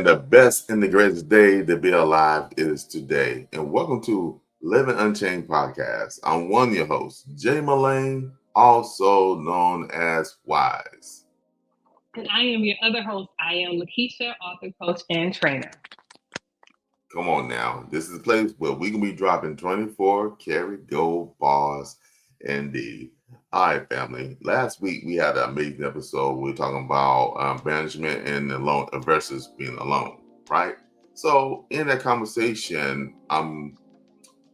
And the best and the greatest day to be alive is today. And welcome to Living Unchained podcast. I'm one of your hosts, Jay Melane, also known as Wise. And I am your other host. I am Lekeisha, author, coach, and trainer. Come on now. This is a place where we can be dropping 24 karat gold bars indeed. All right, family. Last week we had an amazing episode. We were talking about management and alone versus being alone, right? So in that conversation, Coach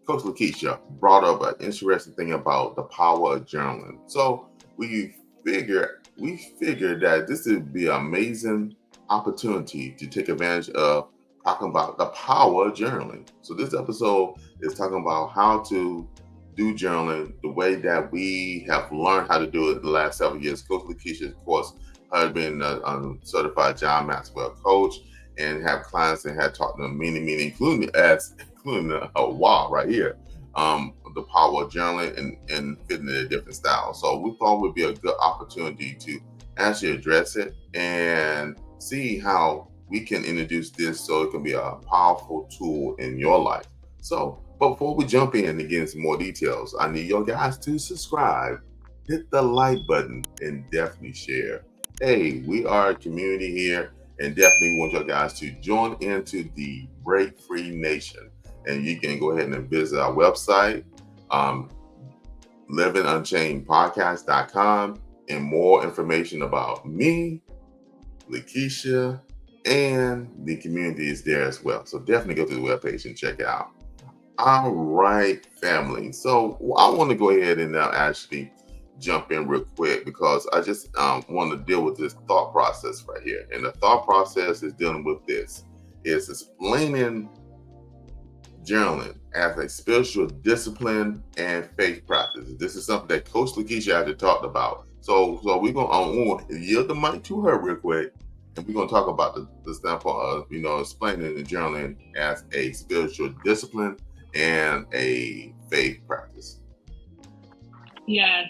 Lekeisha brought up an interesting thing about the power of journaling. So we figured that this would be an amazing opportunity to take advantage of talking about the power of journaling. So this episode is talking about how to do journaling the way that we have learned how to do it in the last several years. Coach Lekeisha, of course, has been a certified John Maxwell coach and have clients and had taught them many, including a while right here, the power of journaling and fitting in a different style. So we thought it would be a good opportunity to actually address it and see how we can introduce this so it can be a powerful tool in your life. So, but before we jump in and get into more details, I need you guys to subscribe, hit the like button, and definitely share. Hey, we are a community here, and definitely want you guys to join into the Break Free Nation. And you can go ahead and visit our website, livingunchainedpodcast.com, and more information about me, Lekeisha, and the community is there as well. So definitely go to the webpage and check it out. All right, family. So I want to go ahead and now actually jump in real quick because I just want to deal with this thought process right here. And the thought process is dealing with this. It's explaining journaling as a spiritual discipline and faith practice. This is something that Coach Lekeisha had talked about. So we're going to yield the mic to her real quick. And we're going to talk about the standpoint of, explaining the journaling as a spiritual discipline and a faith practice. Yes,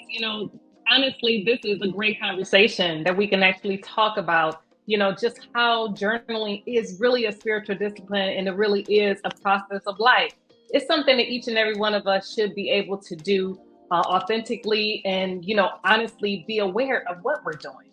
honestly, this is a great conversation that we can actually talk about, just how journaling is really a spiritual discipline and it really is a process of life. It's something that each and every one of us should be able to do authentically and, honestly be aware of what we're doing.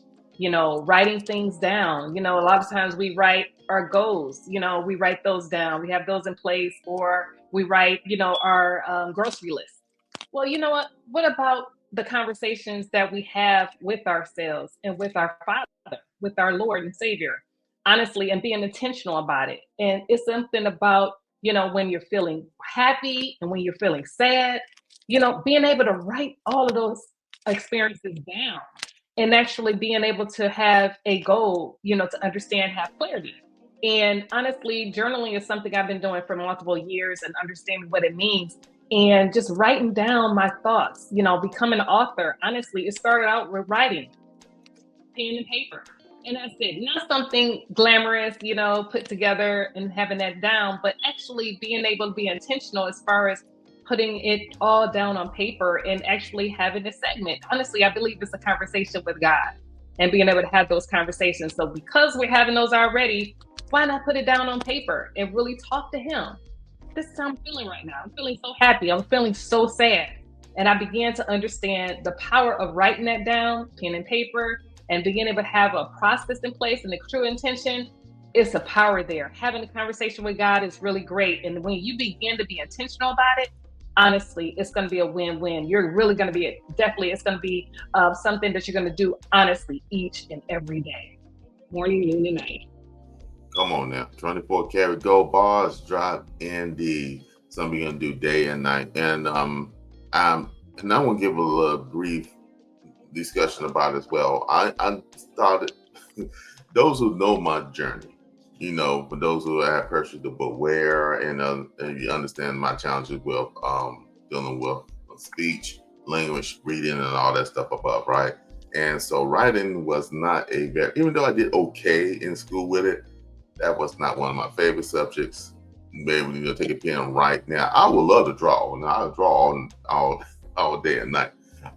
Writing things down. A lot of times we write our goals, we write those down. We have those in place, or we write, our grocery list. Well, you know what? What about the conversations that we have with ourselves and with our Father, with our Lord and Savior? Honestly, and being intentional about it. And it's something about, when you're feeling happy and when you're feeling sad, being able to write all of those experiences down and actually being able to have a goal, to understand, have clarity. And honestly, journaling is something I've been doing for multiple years and understanding what it means and just writing down my thoughts, becoming an author. Honestly, it started out with writing, pen and paper. And that's it. Not something glamorous, put together and having that down, but actually being able to be intentional as far as putting it all down on paper and actually having a segment. Honestly, I believe it's a conversation with God and being able to have those conversations. So because we're having those already, why not put it down on paper and really talk to Him? This is how I'm feeling right now. I'm feeling so happy. I'm feeling so sad. And I began to understand the power of writing that down, pen and paper, and being able to have a process in place and the true intention. It's a power there. Having a conversation with God is really great. And when you begin to be intentional about it, honestly, it's going to be a win-win. You're really going to be, it's going to be something that you're going to do, honestly, each and every day. Morning, noon, and night. Come on now. 24 karat gold bars drop indeed. Something you're going to do day and night. And I want to give a little brief discussion about it as well. I started, those who know my journey, for those who have purchased the book Where and you understand my challenges with dealing with speech, language, reading, and all that stuff above, right? And so writing was not even though I did okay in school with it, that was not one of my favorite subjects. Maybe take a pen and write. Now I would love to draw. Now I draw all day and night.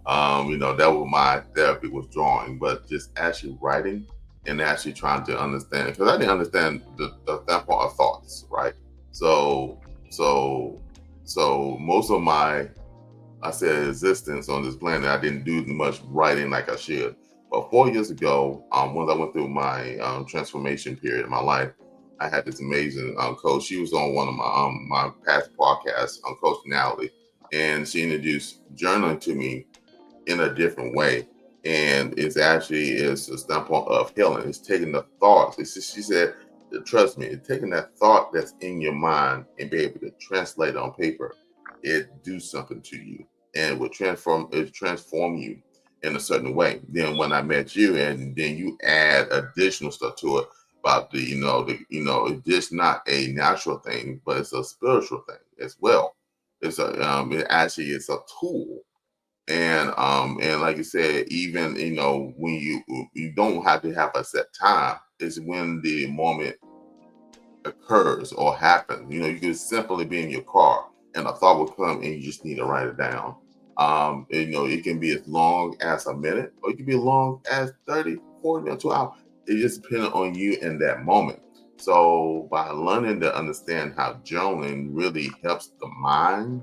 That was my therapy, was drawing, but just actually writing and actually trying to understand, because I didn't understand that part of thoughts, right? So so so most of my, I said, existence on this planet, I didn't do much writing like I should. But 4 years ago, once I went through my transformation period in my life, I had this amazing coach. She was on one of my past podcasts, Coach Natalie, and she introduced journaling to me in a different way. And it's actually is a standpoint of healing. It's taking the thoughts. She said, trust me, it's taking that thought that's in your mind and be able to translate it on paper. It do something to you, and it transform you in a certain way. Then when I met you, and then you add additional stuff to it about it's just not a natural thing, but it's a spiritual thing as well. It actually is a tool, and like you said, even when you don't have to have a set time, it's when the moment occurs or happens. You can simply be in your car and a thought will come and you just need to write it down. It can be as long as a minute, or it can be as long as 30, 40 minutes, 2 hours. It just depends on you in that moment. So by learning to understand how journaling really helps the mind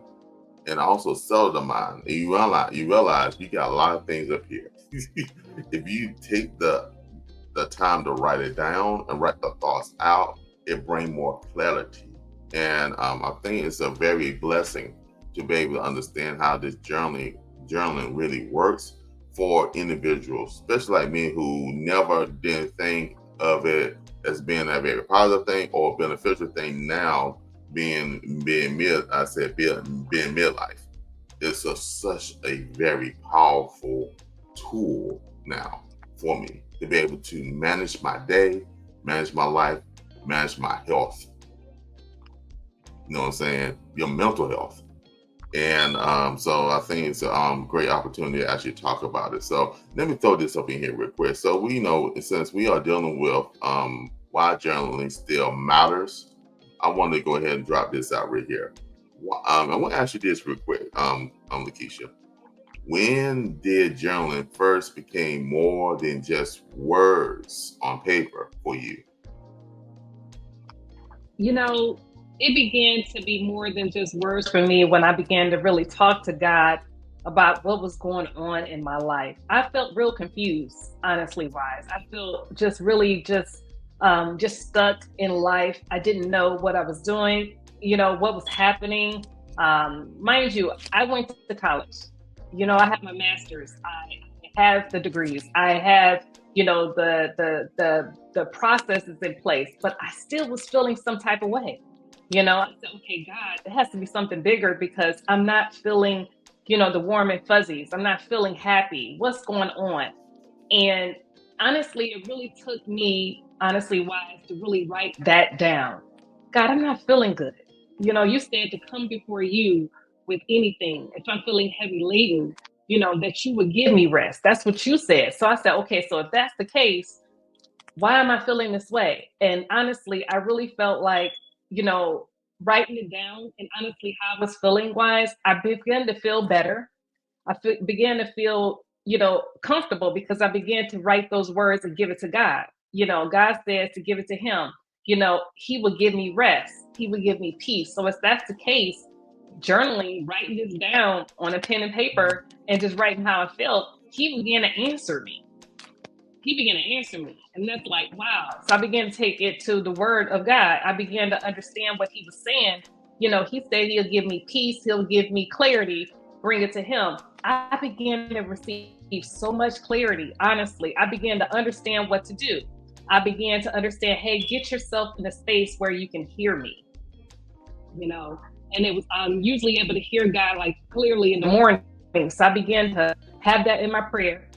and also settle the mind, and you realize you got a lot of things up here. If you take the time to write it down and write the thoughts out, it brings more clarity. And I think it's a very blessing to be able to understand how this journaling really works for individuals, especially like me, who never did think of it as being a very positive thing or beneficial thing. Now being midlife, it's such a very powerful tool now for me to be able to manage my day, manage my life, manage my health. You know what I'm saying? Your mental health. And so I think it's a great opportunity to actually talk about it. So let me throw this up in here real quick. So we know, since we are dealing with why journaling still matters, I want to go ahead and drop this out right here. I want to ask you this real quick, Lekeisha. When did journaling first became more than just words on paper for you? It began to be more than just words for me when I began to really talk to God about what was going on in my life. I felt real confused, honestly wise. I felt just really just stuck in life. I didn't know what I was doing, what was happening. Mind you, I went to college. I have my master's. I have the degrees. I have, the processes in place, but I still was feeling some type of way. I said, okay, God, it has to be something bigger, because I'm not feeling, the warm and fuzzies. I'm not feeling happy. What's going on? And honestly, it really took me, honestly wise, to really write that down. God, I'm not feeling good. You said to come before you with anything. If I'm feeling heavy laden, that you would give me rest. That's what you said. So I said, okay, so if that's the case, why am I feeling this way? And honestly, I really felt like, writing it down and honestly how I was feeling wise, I began to feel better. Began to feel, comfortable, because I began to write those words and give it to God. God says to give it to him. He would give me rest. He would give me peace. So if that's the case, journaling, writing this down on a pen and paper and just writing how I felt, he began to answer me. And that's like, wow. So I began to take it to the word of God. I began to understand what he was saying. He said he'll give me peace. He'll give me clarity. Bring it to him. I began to receive so much clarity. Honestly, I began to understand what to do. I began to understand, hey, get yourself in a space where you can hear me, and it was, I'm usually able to hear God like clearly in the morning. So I began to have that in my prayer,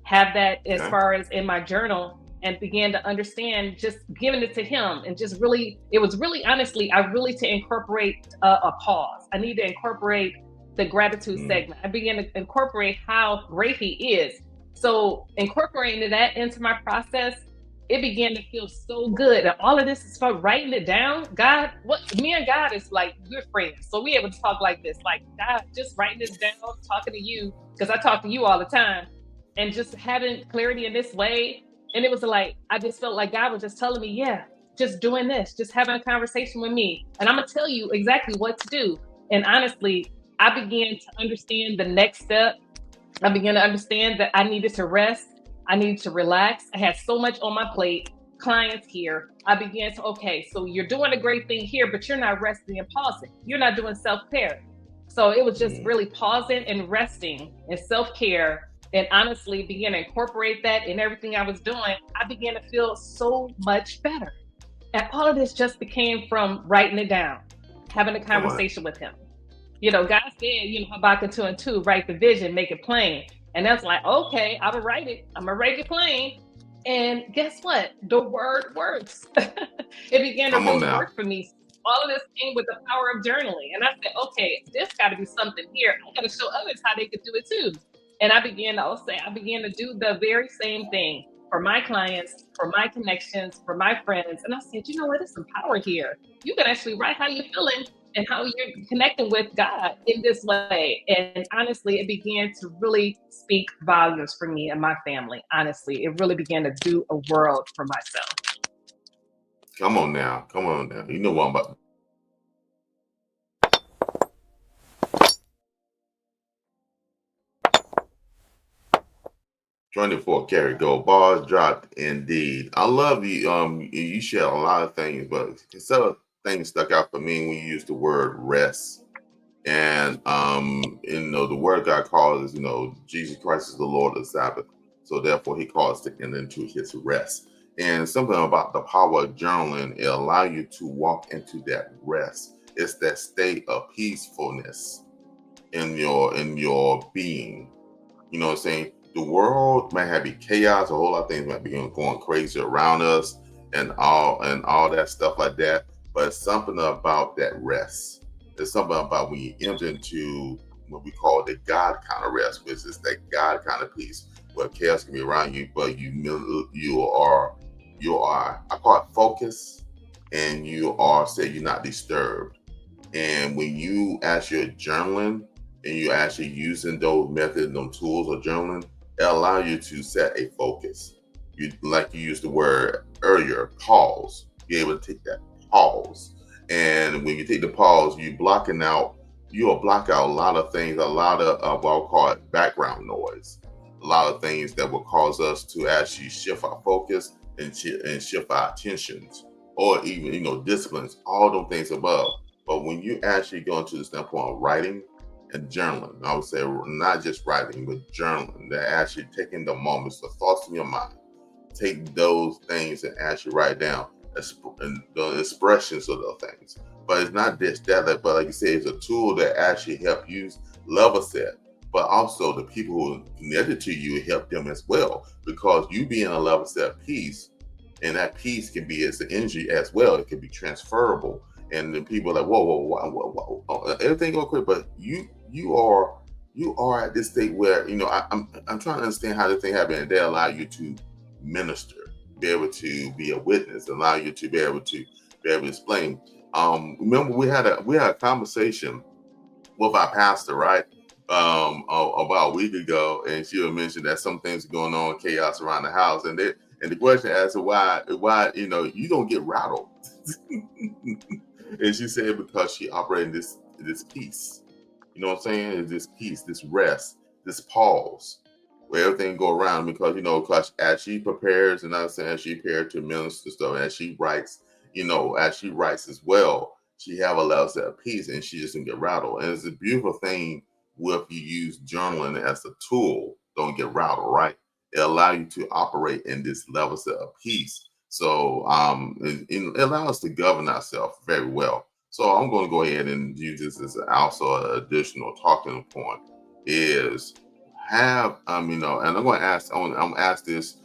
have that as far as in my journal, and began to understand just giving it to him. And just really, it was really, honestly, I really to incorporate a pause. I need to incorporate the gratitude segment. I began to incorporate how great he is. So incorporating that into my process, it began to feel so good. And all of this is for writing it down. God, me and God is like good friends. So we able to talk like this, like, God, just writing this down, talking to you, because I talk to you all the time, and just having clarity in this way. And it was like, I just felt like God was just telling me, yeah, just doing this, just having a conversation with me. And I'm going to tell you exactly what to do. And honestly, I began to understand the next step. I began to understand that I needed to rest. I needed to relax. I had so much on my plate, clients here. I began to, okay, so you're doing a great thing here, but you're not resting and pausing. You're not doing self-care. So it was just really pausing and resting and self-care. And honestly, began to incorporate that in everything I was doing. I began to feel so much better. And all of this just became from writing it down, having a conversation with him. You know, God said, you know, Habakkuk 2:2, write the vision, make it plain. And that's like, okay, I'm gonna write it. I'm gonna write it plain. And guess what? The word works. It began to really work for me. All of this came with the power of journaling. And I said, okay, there's got to be something here. I got to show others how they could do it too. And I began to do the very same thing for my clients, for my connections, for my friends. And I said, you know what? There's some power here. You can actually write how you're feeling and how you're connecting with God in this way. And honestly, it began to really speak volumes for me and my family. Honestly, it really began to do a world for myself. Come on now. You know what I'm about. For carry go bars dropped indeed. I love you. You share a lot of things, but some of things stuck out for me when you use the word rest. And you know, the word God calls is, you know, Jesus Christ is the Lord of the Sabbath. So therefore he calls to enter into his rest. And something about the power of journaling, it allows you to walk into that rest. It's that state of peacefulness in your being. You know what I'm saying? The world might have be chaos, a whole lot of things might be going crazy around us and all that stuff like that. But it's something about that rest. There's something about when you enter into what we call the God kind of rest, which is that God kind of peace, where chaos can be around you, but you are I call it focus, and you're not disturbed. And when you actually journaling and you actually using those methods, those tools of journaling, it allows you to set a focus. You used the word earlier, pause. You're able to take that pause. And when you take the pause, you'll block out a lot of things, a lot of what I'll call it background noise. A lot of things that will cause us to actually shift our focus and shift our attentions, or even, you know, disciplines, all those things above. But when you actually go into the standpoint of writing and journaling, I would say not just writing, but journaling, that actually taking the moments, the thoughts in your mind, take those things and actually write down and the expressions of those things. But it's not just that, but like you said, it's a tool that actually help you level set, but also the people who are connected to you help them as well, because you being a level set piece, and that piece can be as an energy as well. It can be transferable. And then people are like, whoa, everything go quick, but you are at this state where, you know, I'm trying to understand how this thing happened, and they allow you to minister, be able to be a witness, allow you to be able to explain. Remember we had a conversation with our pastor, right? About a week ago, and she had mentioned that some things are going on, chaos around the house, and the question asked why you know you don't get rattled. And she said because she operated this peace. You know what I'm saying? It's this peace, this rest, this pause, where everything go around, because, you know, because as she prepares, and I'm saying she prepared to minister stuff, and as she writes, you know, as she writes as well, she have a level set of peace, and she doesn't get rattled. And it's a beautiful thing if you use journaling as a tool, don't get rattled, right? It allows you to operate in this level set of peace. So it allows us to govern ourselves very well. So I'm going to go ahead and use this as also an additional talking point, is have you know, and I'm going to ask this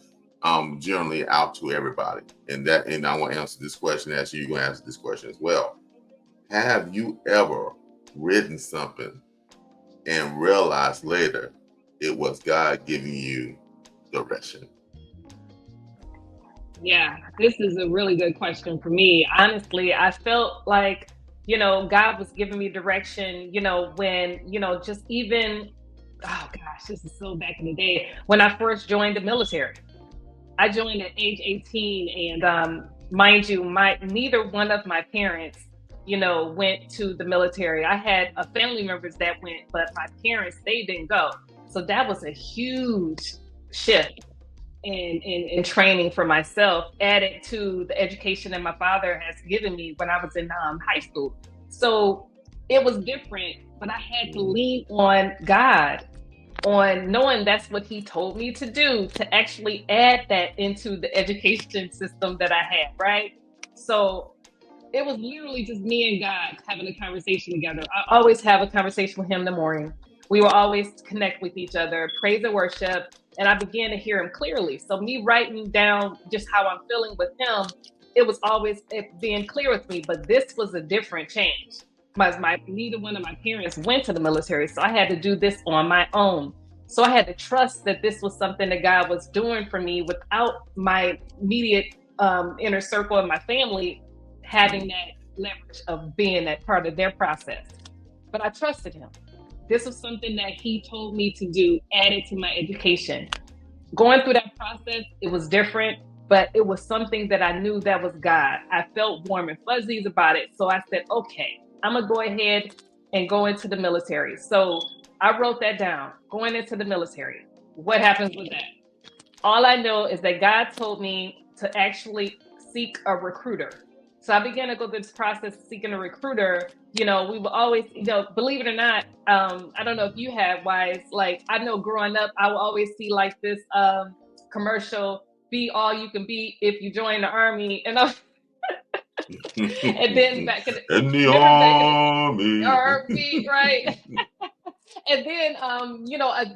generally out to everybody, and I want to answer this question as you're going to answer this question as well. Have you ever written something and realized later it was God giving you direction? Yeah, this is a really good question for me. Honestly, I felt like, you know, God was giving me direction, you know, when, you know, just even, oh gosh, this is so back in the day when I first joined the military. I joined at age 18, and mind you, my neither one of my parents, went to the military. I had family members that went, but my parents, they didn't go. So that was a huge shift in training for myself, added to the education that my father has given me when I was in high school. So it was different, but I had to lean on God, on knowing that's what he told me to do, to actually add that into the education system that I had, right? So it was literally just me and God having a conversation together. I always have a conversation with him in the morning. We will always connect with each other, praise and worship, and I began to hear him clearly. So me writing down just how I'm feeling with him, it was always being clear with me. But this was a different change. Neither one of my parents went to the military, so I had to do this on my own. So I had to trust that this was something that God was doing for me without my immediate inner circle of my family having that leverage of being that part of their process. But I trusted him. This was something that he told me to do, added to my education. Going through that process, it was different, but it was something that I knew that was God. I felt warm and fuzzies about it. So I said, okay, I'm going to go ahead and go into the military. So I wrote that down, going into the military. What happens with that? All I know is that God told me to actually seek a recruiter. So I began to go through this process seeking a recruiter. We will always, believe it or not, I don't know if you have, Wise, like I know growing up, I will always see like this commercial, be all you can be if you join the army. And and then in the remember back in the army. army, right? And then,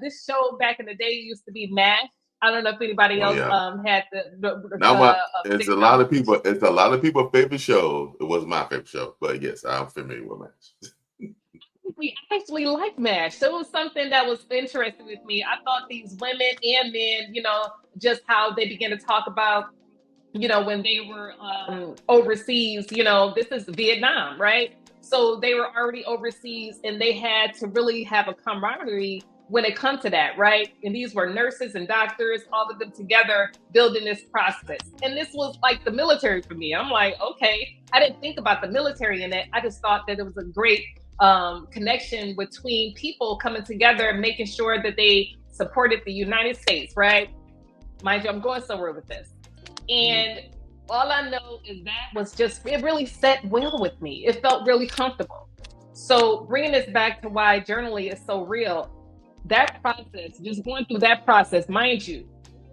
this show back in the day used to be MASH. I don't know if anybody Oh else yeah. had Now my it's a lot sitcom. of people. It's a lot of people's favorite show. It was my favorite show, but yes, I'm familiar with Match. We actually like MASH. So it was something that was interesting with me. I thought these women and men, just how they began to talk about, when they were overseas, this is Vietnam, right? So they were already overseas and they had to really have a camaraderie when it comes to that, right? And these were nurses and doctors, all of them together building this process. And this was like the military for me. I'm like, okay, I didn't think about the military in it. I just thought that it was a great connection between people coming together, making sure that they supported the United States, right? Mind you, I'm going somewhere with this. And all I know is that was just, it really set well with me. It felt really comfortable. So bringing this back to why journaling is so real, that process, just going through that process, mind you,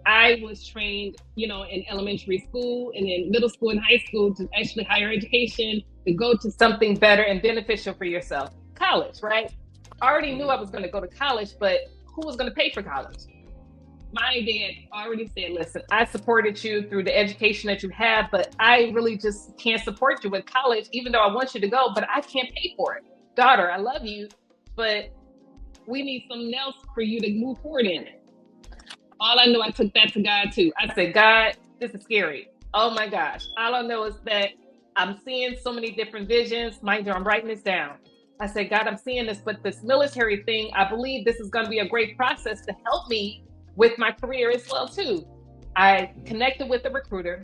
I was trained, in elementary school and in middle school and high school to actually higher education, to go to something better and beneficial for yourself. College, right? I already knew I was going to go to college, but who was going to pay for college? My dad already said, listen, I supported you through the education that you have, but I really just can't support you with college, even though I want you to go, but I can't pay for it. Daughter, I love you, but we need something else for you to move forward in it. All I know, I took that to God too. I said, God, this is scary. Oh my gosh. All I know is that I'm seeing so many different visions. Mind you, I'm writing this down. I said, God, I'm seeing this, but this military thing, I believe this is going to be a great process to help me with my career as well too. I connected with the recruiter.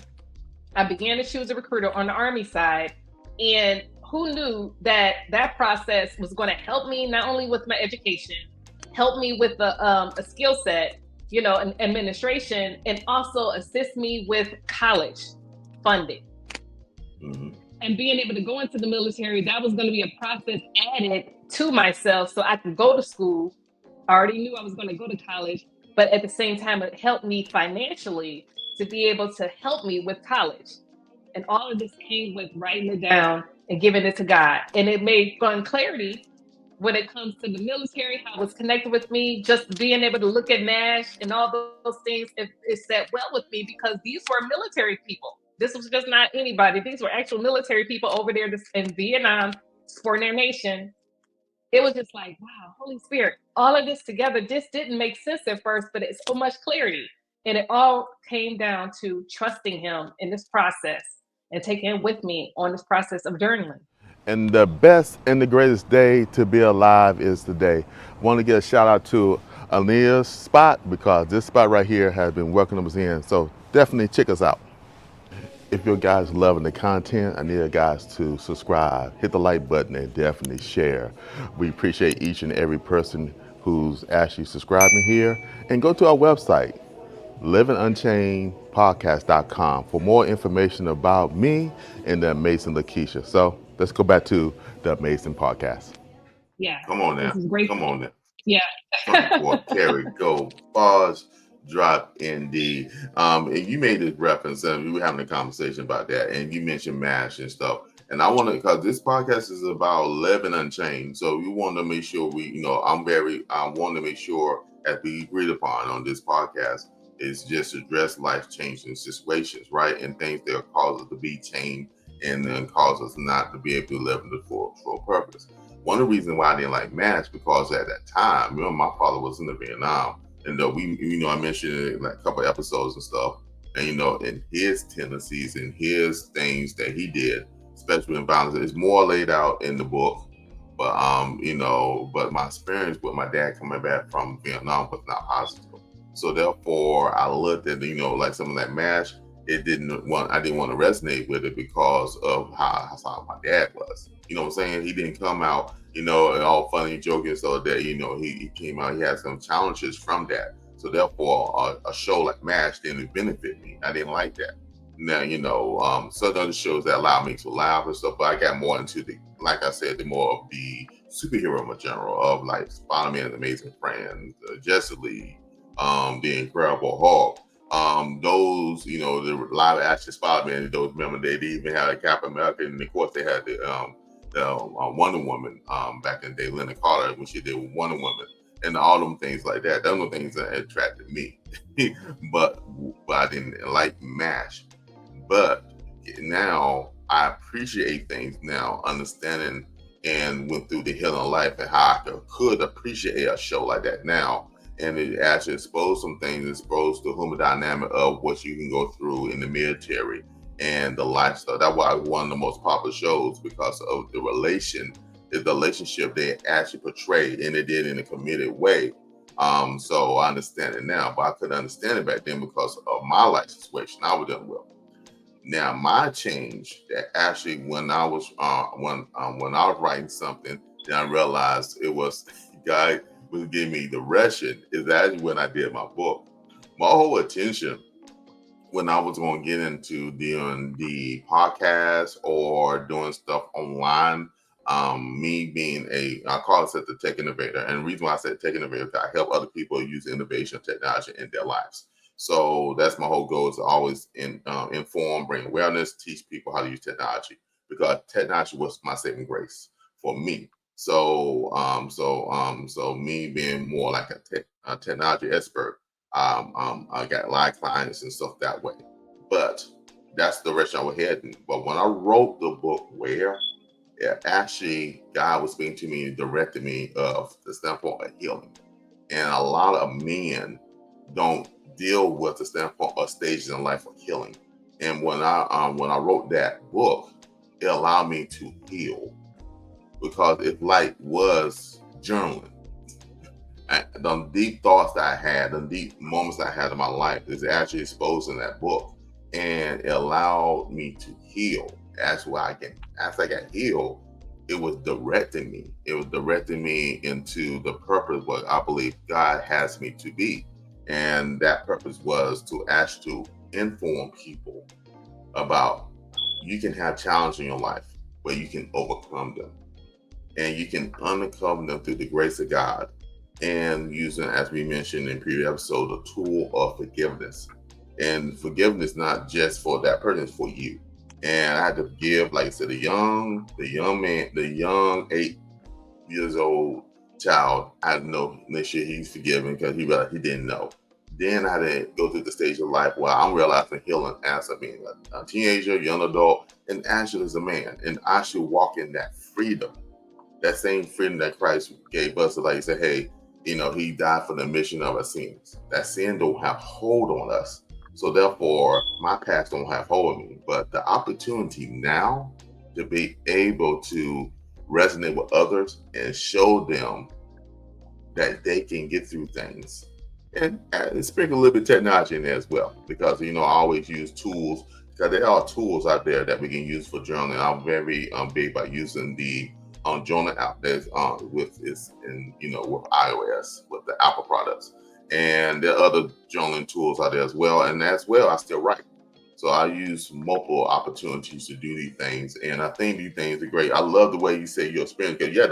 I began to choose a recruiter on the Army side. And who knew that that process was going to help me not only with my education, help me with a skill set, an administration, and also assist me with college funding. Mm-hmm. And being able to go into the military, that was going to be a process added to myself so I could go to school. I already knew I was going to go to college, but at the same time, it helped me financially to be able to help me with college. And all of this came with writing it down and giving it to God. And it made fun clarity when it comes to the military, how it was connected with me, just being able to look at MASH and all those things, it sat well with me because these were military people. This was just not anybody. These were actual military people over there in Vietnam for their nation. It was just like, wow, Holy Spirit, all of this together, this didn't make sense at first, but it's so much clarity. And it all came down to trusting him in this process and taking him with me on this process of journaling. And the best and the greatest day to be alive is today. I want to give a shout out to Ania's spot, because this spot right here has been welcoming us in. So definitely check us out. If you guys loving the content, I need you guys to subscribe, hit the like button, and definitely share. We appreciate each and every person who's actually subscribing here. And go to our website, livingunchainedpodcast.com, for more information about me and the amazing Lekeisha. So let's go back to the amazing podcast. Yeah, Come on this now. is great. Come on now. Yeah. Front and forth, carry, go, pause, drop, indeed. And you made this reference, and we were having a conversation about that, and you mentioned MASH and stuff. And I want to, because this podcast is about living unchained. So we want to make sure I want to make sure, as we agreed upon on this podcast, is just address life changing situations, right? And things that cause us to be chained and then cause us not to be able to live in the full purpose. One of the reasons why I didn't like MASH, because at that time, my father was in the Vietnam, and I mentioned it in like a couple of episodes and stuff, and in his tendencies and his things that he did, especially in violence, is more laid out in the book. But but my experience with my dad coming back from Vietnam was not positive. So therefore, I looked at like some of that MASH. I didn't want to resonate with it because of how my dad was. You know what I'm saying? He didn't come out, all funny, joking, so that he came out. He had some challenges from that. So therefore, a show like MASH didn't benefit me. I didn't like that. Now, some other shows that allowed me to laugh and stuff, but I got more into like I said, the more of the superhero in general, of like Spider-Man and Amazing Friends, Justice League, the Incredible Hulk. Those, the live action Spider-Man, those, remember, they even had a Captain America, and of course they had the Wonder Woman back in the day, Linda Carter, when she did Wonder Woman, and all them things like that. Those were things that attracted me. but I didn't like MASH. But now I appreciate things now, understanding, and went through the healing life, and how I could appreciate a show like that now. And it actually exposed some things, exposed the human dynamic of what you can go through in the military and the lifestyle. That's why it's one of the most popular shows, because of the relationship they actually portrayed, and they did in a committed way. So I understand it now, but I couldn't understand it back then because of my life situation I was dealing with. Now, my change, that actually when I was writing something, then I realized it was God was giving me direction, is actually when I did my book. My whole attention, when I was going to get into doing the podcast or doing stuff online, me being I call it the tech innovator. And the reason why I said tech innovator, because I help other people use innovation technology in their lives. So that's my whole goal, is to always inform, bring awareness, teach people how to use technology, because technology was my saving grace for me. So me being more like a technology expert, I got a lot of clients and stuff that way. But that's the direction I was heading. But when I wrote the book, actually God was speaking to me and directed me of the standpoint of healing. And a lot of men don't deal with the standpoint of stages in life of healing. And when I wrote that book, it allowed me to heal, because it like was journaling. The deep thoughts that I had, the deep moments that I had in my life, is actually exposed in that book, and it allowed me to heal. As I got healed, it was directing me. It was directing me into the purpose what I believe God has me to be, and that purpose was to actually inform people about, you can have challenges in your life, but you can overcome them, and you can overcome them through the grace of God, and using, as we mentioned in previous episode, the tool of forgiveness. And forgiveness not just for that person, it's for you. And I had to forgive, like I said, the young man, the young 8 years old child. I had to know, make sure he's forgiven, because he realized he didn't know. Then I had to go through the stage of life where I'm realizing healing as being a teenager, young adult, and actually as a man, and I should walk in that freedom, that same freedom that Christ gave us. Like he said, hey, he died for the remission of our sins. That sin don't have hold on us. So therefore, my past don't have hold on me. But the opportunity now to be able to resonate with others and show them that they can get through things. And sprinkle a little bit of technology in there as well, because I always use tools, because there are tools out there that we can use for journaling. I'm very big by using the journal app that's with with iOS, with the Apple products, and there are other journaling tools out there as well. And as well, I still write, so I use multiple opportunities to do these things, and I think these things are great. I love the way you say your experience, because you had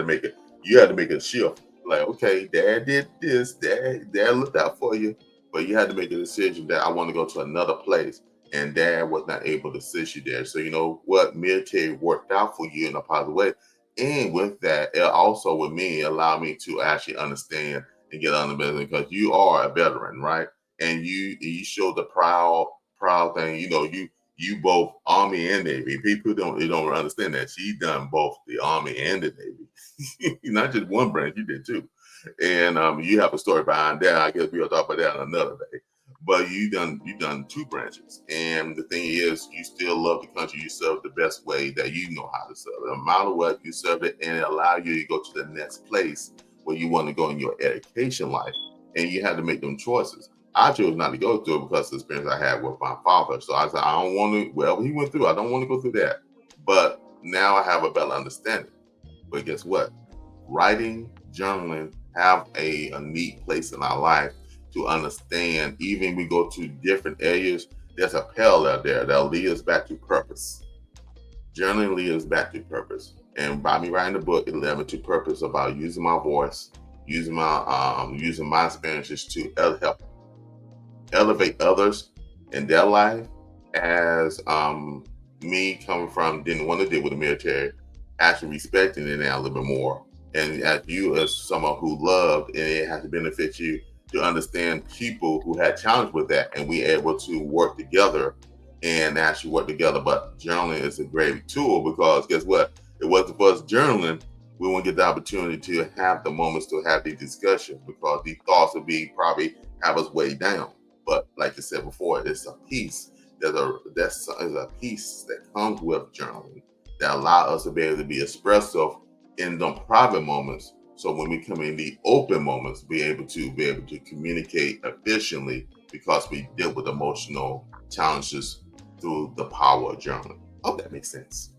to make a shift. Like, okay, Dad did this, Dad looked out for you, but you had to make a decision that I want to go to another place, and Dad was not able to assist you there. So you know what, military worked out for you in a positive way, and with that, it also with me allowed me to actually understand and get on the business, because you are a veteran, right? And you show the proud thing. You both Army and Navy. People don't understand that she done both the Army and the Navy, not just one branch. You did too, and you have a story behind that. I guess we'll talk about that another day. But you done two branches, and the thing is, you still love the country. You serve the best way that you know how to serve it. No matter what, you serve it, and it allow you to go to the next place where you want to go in your education life, and you had to make them choices. I chose not to go through it because of the experience I had with my father. So I said, I don't want to, well, he went through, I don't want to go through that. But now I have a better understanding. But guess what? Writing, journaling have a neat place in our life to understand. Even we go to different areas, there's a parallel there that'll lead us back to purpose. Journaling leads us back to purpose. And by me writing the book, it led me to purpose about using my voice, using my experiences to help elevate others in their life, as me coming from didn't want to deal with the military, actually respecting it now a little bit more. And as you, as someone who loved, and it has to benefit you to understand people who had challenge with that, and we able to work together and actually work together. But journaling is a great tool, because guess what? It wasn't for us journaling, we won't get the opportunity to have the moments to have these discussions, because these thoughts would be probably have us way down. But like I said before, it's a piece. There's a piece that comes with journaling that allow us to be able to be expressive in the private moments. So when we come in the open moments, be able to communicate efficiently, because we deal with emotional challenges through the power of journaling. Oh, that makes sense.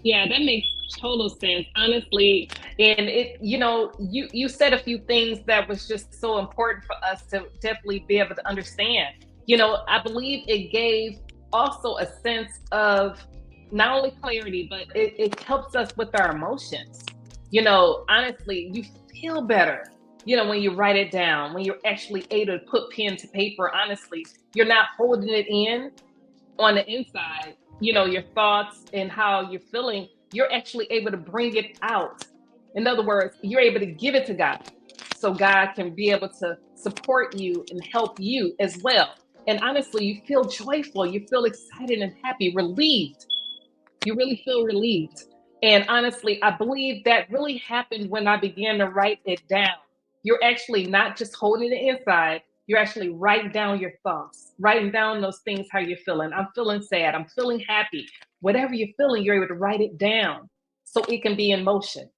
Yeah, that makes total sense, honestly. And you said a few things that was just so important for us to definitely be able to understand. I believe it gave also a sense of not only clarity, but it helps us with our emotions. Honestly, you feel better, when you write it down, when you're actually able to put pen to paper. Honestly, you're not holding it in on the inside, your thoughts and how you're feeling, you're actually able to bring it out. In other words, you're able to give it to God, so God can be able to support you and help you as well. And honestly, you feel joyful, you feel excited and happy, relieved. You really feel relieved. And honestly, I believe that really happened when I began to write it down. You're actually not just holding it inside, you're actually writing down your thoughts, writing down those things, how you're feeling. I'm feeling sad, I'm feeling happy. Whatever you're feeling, you're able to write it down so it can be in motion,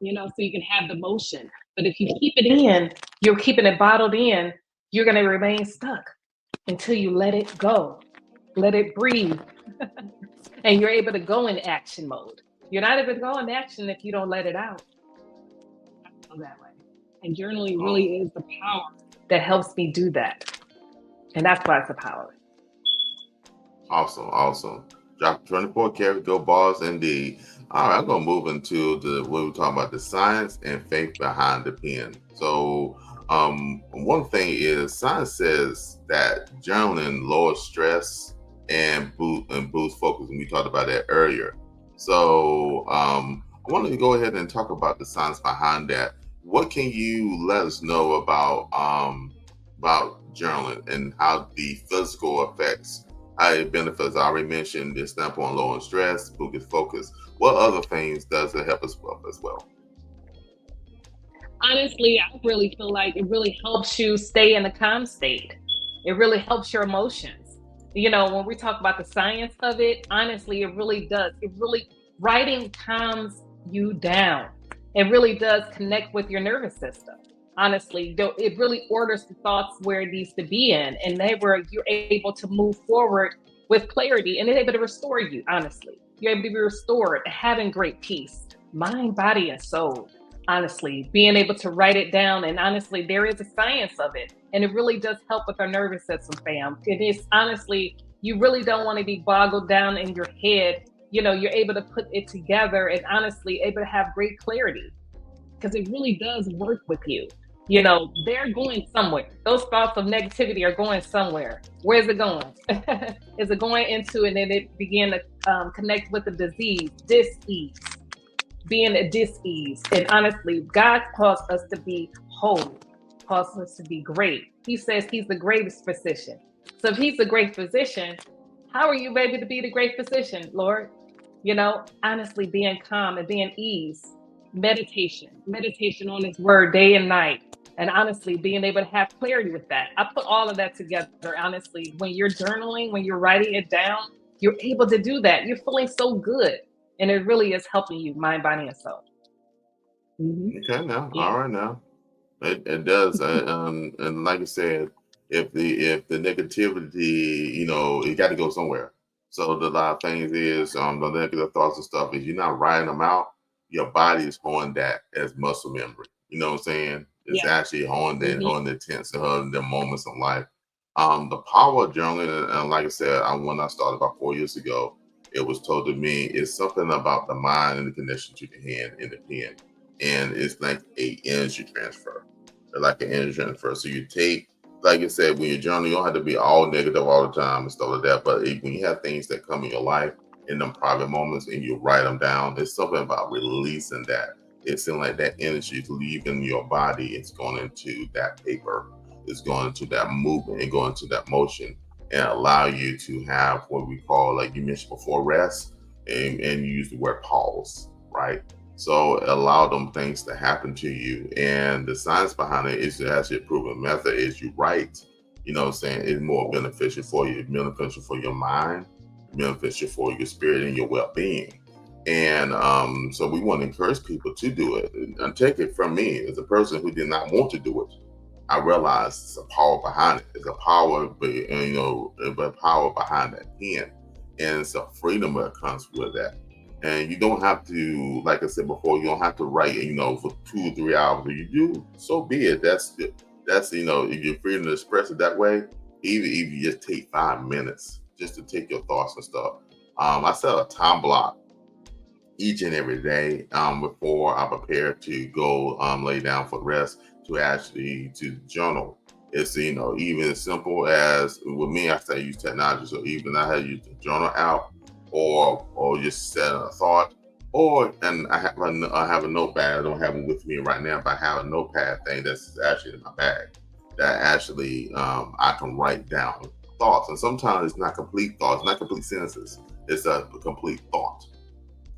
so you can have the motion. But if you keep it in, you're keeping it bottled in, you're going to remain stuck until you let it go, let it breathe. And you're able to go in action mode. You're not able to go in action if you don't let it out. I feel that way. And journaling really is the power that helps me do that. And that's why it's a power. Awesome. Drop 24 karat, go balls indeed. All right, I'm gonna move into what we're talking about, the science and faith behind the pen. So one thing is, science says that journaling lowers stress and boost focus, and we talked about that earlier. So I wanted to go ahead and talk about the science behind that. What can you let us know about journaling and how the physical effects, how it benefits? I already mentioned this standpoint, lowering stress, boost focus. What other things does it help us with as well? Honestly, I really feel like it really helps you stay in a calm state. It really helps your emotions. When we talk about the science of it, honestly, it really does. Writing calms you down. It really does connect with your nervous system. Honestly, it really orders the thoughts where it needs to be in, and you're able to move forward with clarity, and it's able to restore you. Honestly, you're able to be restored, having great peace, mind, body, and soul. Honestly, being able to write it down, and honestly, there is a science of it, and it really does help with our nervous system, fam. It is honestly, you really don't want to be boggled down in your head. You're able to put it together and honestly able to have great clarity, because it really does work with you. They're going somewhere. Those thoughts of negativity are going somewhere. Where's it going? Is it going into, and then it begin to connect with the disease, dis-ease, being at dis-ease. And honestly, God calls us to be whole, calls us to be great. He says he's the greatest physician. So if he's the great physician, how are you able to be the great physician, Lord? Honestly, being calm and being ease, meditation on his word day and night. And honestly, being able to have clarity with that. I put all of that together, honestly. When you're journaling, when you're writing it down, you're able to do that. You're feeling so good. And it really is helping you, mind, body, and soul. Okay, now, yeah. All right, now, it does, and like I said, if the negativity, it got to go somewhere. So the lot of things is the negative thoughts and stuff is you're not writing them out. Your body is holding that as muscle memory. You know what I'm saying? It's actually holding that, holding the tense, holding the moments of life. The power of journaling, and like I said, when I started about 4 years ago, it was told to me it's something about the mind and the connection to the hand and the pen. And it's like a energy transfer, like an energy transfer. So you take, like I said, when you're journaling, you don't have to be all negative all the time and stuff like that. But when you have things that come in your life in them private moments and you write them down, there's something about releasing that. It's in like that energy is leaving your body. It's going into that paper. It's going into that movement and going into that motion, and allow you to have what we call, like you mentioned before, rest, and you use the word pause, right? So allow them things to happen to you. And the science behind it is actually a proven method is you write, it's more beneficial for you, beneficial for your mind, beneficial for your spirit and your well-being. And so we want to encourage people to do it. And take it from me, as a person who did not want to do it, I realized it's a power behind it. It's a power, a power behind that pen. And it's a freedom that comes with that. And you don't have to, like I said before, you don't have to write, for 2 or 3 hours. If you do, so be it. That's if you're free to express it that way, even if you just take 5 minutes just to take your thoughts and stuff. I set a time block each and every day before I prepare to go lay down for rest to journal. It's, even as simple as, with me, I use technology. So even I had to use the journal out, or just set a thought, and I have a notepad. I don't have it with me right now, but I have a notepad thing that's actually in my bag that actually I can write down thoughts. And sometimes it's not complete thoughts, not complete sentences. It's a complete thought.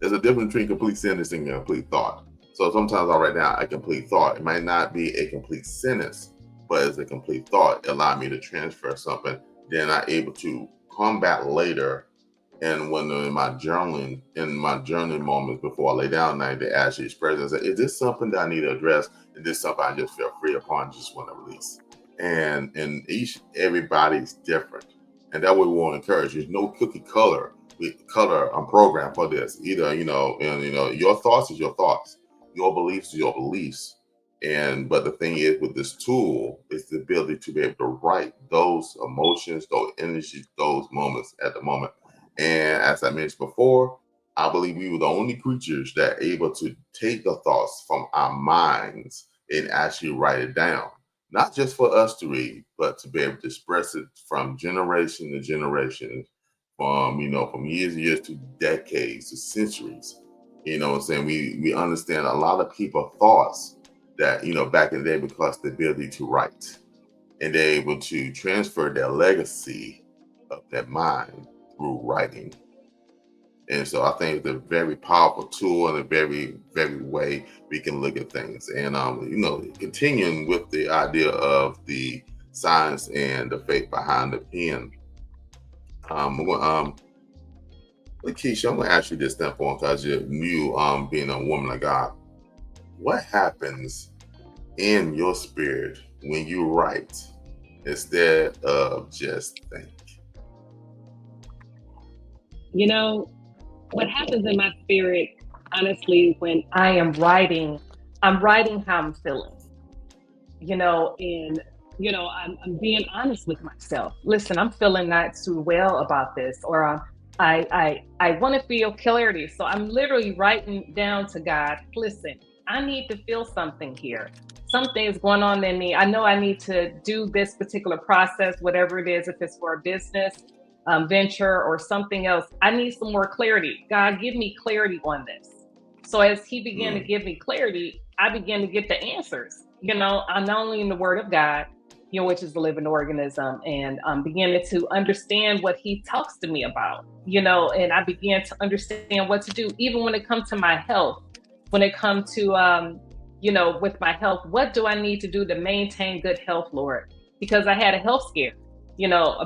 There's a difference between complete sentence and complete thought. So sometimes I'll write down a complete thought. It might not be a complete sentence, but it's a complete thought. It allowed me to transfer something. Then I'm able to come back later, and when in my journaling moments before I lay down at night, they actually express and say, is this something that I need to address? Is this something I just feel free upon, just want to release? And everybody's different. And that way we want to encourage. There's no cookie color program for this. Either, your thoughts is your thoughts. Your beliefs is your beliefs. But the thing is, with this tool, is the ability to be able to write those emotions, those energies, those moments at the moment. And as I mentioned before, I believe we were the only creatures that are able to take the thoughts from our minds and actually write it down. Not just for us to read, but to be able to express it from generation to generation, from years and years to decades to centuries. We understand a lot of people thoughts that, back in the day, because the ability to write, and they're able to transfer their legacy of their mind through writing. And so I think it's a very powerful tool and a very, very way we can look at things. And, continuing with the idea of the science and the faith behind the pen, Lekeisha, I'm going to ask you this standpoint, because you're new, being a woman of God. what happens in your spirit when you write instead of just think? You know, what happens in my spirit, honestly, when I am writing, I'm writing how I'm feeling, and I'm being honest with myself. Listen, I'm feeling not too well about this, or I want to feel clarity. So I'm literally writing down to God, listen, I need to feel something here. Something is going on in me. I know I need to do this particular process, whatever it is, if it's for a business venture or something else. I need some more clarity. God, give me clarity on this. So as He began to give me clarity, I began to get the answers. I'm not only in the Word of God, which is the living organism, and beginning to understand what He talks to me about, and I began to understand what to do, even when it comes to my health, when it comes to, with my health, what do I need to do to maintain good health, Lord? Because I had a health scare,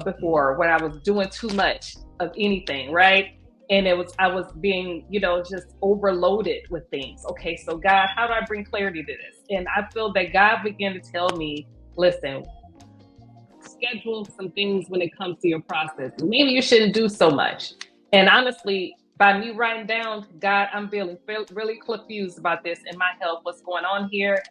before, when I was doing too much of anything, right? And I was being, just overloaded with things. Okay, so God, how do I bring clarity to this? And I feel that God began to tell me, listen, schedule some things when it comes to your process. Maybe you shouldn't do so much. And honestly, by me writing down, God, I'm feeling really confused about this in my health. What's going on here?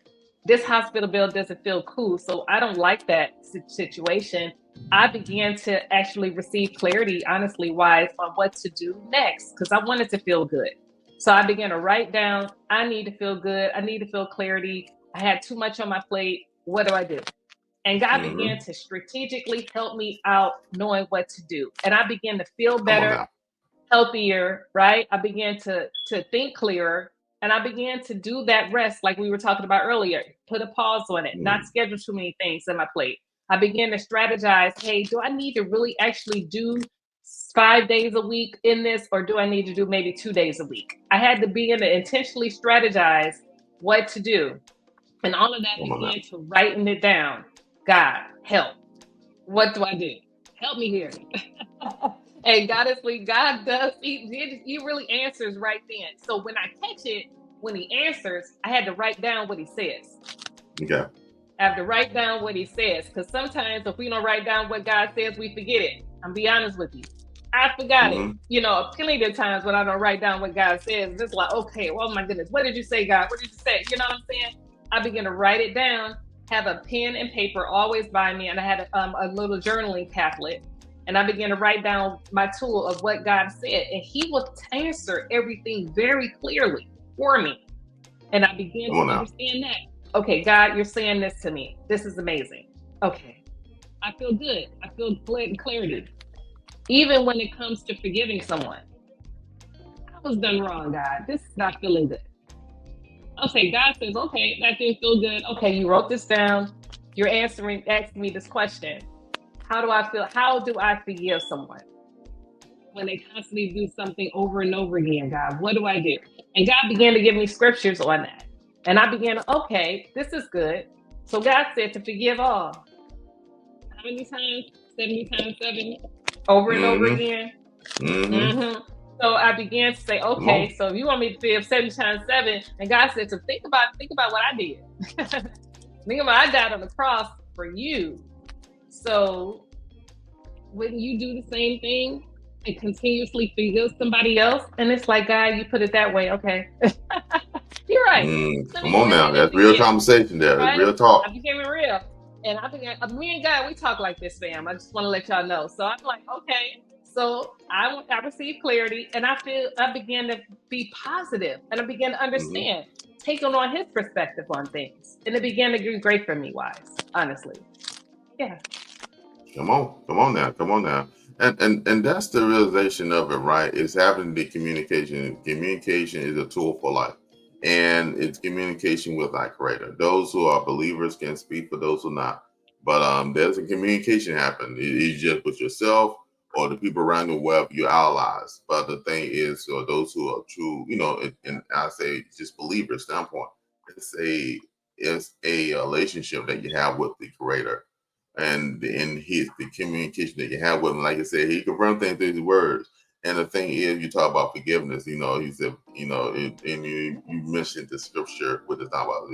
This hospital bill doesn't feel cool. So I don't like that situation. I began to actually receive clarity, honestly, wise, on what to do next, because I wanted to feel good. So I began to write down, I need to feel good. I need to feel clarity. I had too much on my plate. What do I do? And God began to strategically help me out knowing what to do. And I began to feel better, healthier, right? I began to think clearer. And I began to do that rest like we were talking about earlier. Put a pause on it, not schedule too many things in my plate. I began to strategize, hey, do I need to really actually do 5 days a week in this, or do I need to do maybe 2 days a week? I had to begin to intentionally strategize what to do. And all of that began to writing it down. God, help. What do I do? Help me here. And honestly, God does, he really answers right then. So when I catch it, when He answers, I had to write down what He says. Okay. I have to write down what He says, because sometimes if we don't write down what God says, we forget it. I'm be honest with you. I forgot it. Plenty of times when I don't write down what God says, it's just like, okay, oh my goodness, what did you say, God? What did you say? You know what I'm saying? I begin to write it down, have a pen and paper always by me, and I had a little journaling tablet. And I began to write down my tool of what God said, and He will answer everything very clearly for me. And I began to understand that. Okay, God, you're saying this to me. This is amazing. Okay, I feel good. I feel clarity. Even when it comes to forgiving someone, I was done wrong, God. This is not feeling good. Okay, God says, okay, that didn't feel good. Okay, you wrote this down. You're asking me this question. How do I feel? How do I forgive someone when they constantly do something over and over again, God? What do I do? And God began to give me scriptures on that. And I began to, okay, this is good. So God said to forgive all. How many times? 70 times 7? Over and over again. So I began to say, okay, so if you want me to forgive 70 times 7, and God said to think about what I did. Think about I died on the cross for you. So when you do the same thing and continuously forgive somebody else, and it's like, God, you put it that way, okay. You're right. Come on now, that's real conversation there. Right? That's real talk. I became real. And I began, me and God, we talk like this, fam. I just want to let y'all know. So I'm like, okay. So I received clarity, and I began to be positive, and I began to understand, taking on His perspective on things, and it began to be great for me, wise, honestly. Yeah. Come on now. And that's the realization of it, right? It's having the communication. Communication is a tool for life. And it's communication with our Creator. Those who are believers can speak for those who are not. But there's a communication happen. It's just with yourself or the people around the web, your allies. But the thing is, or those who are true, and I say just believer standpoint, it's a relationship that you have with the Creator. And in the communication that you have with him, like I said, He confirms things through His words. And the thing is, you talk about forgiveness. He said, and you mentioned the scripture with the talk about,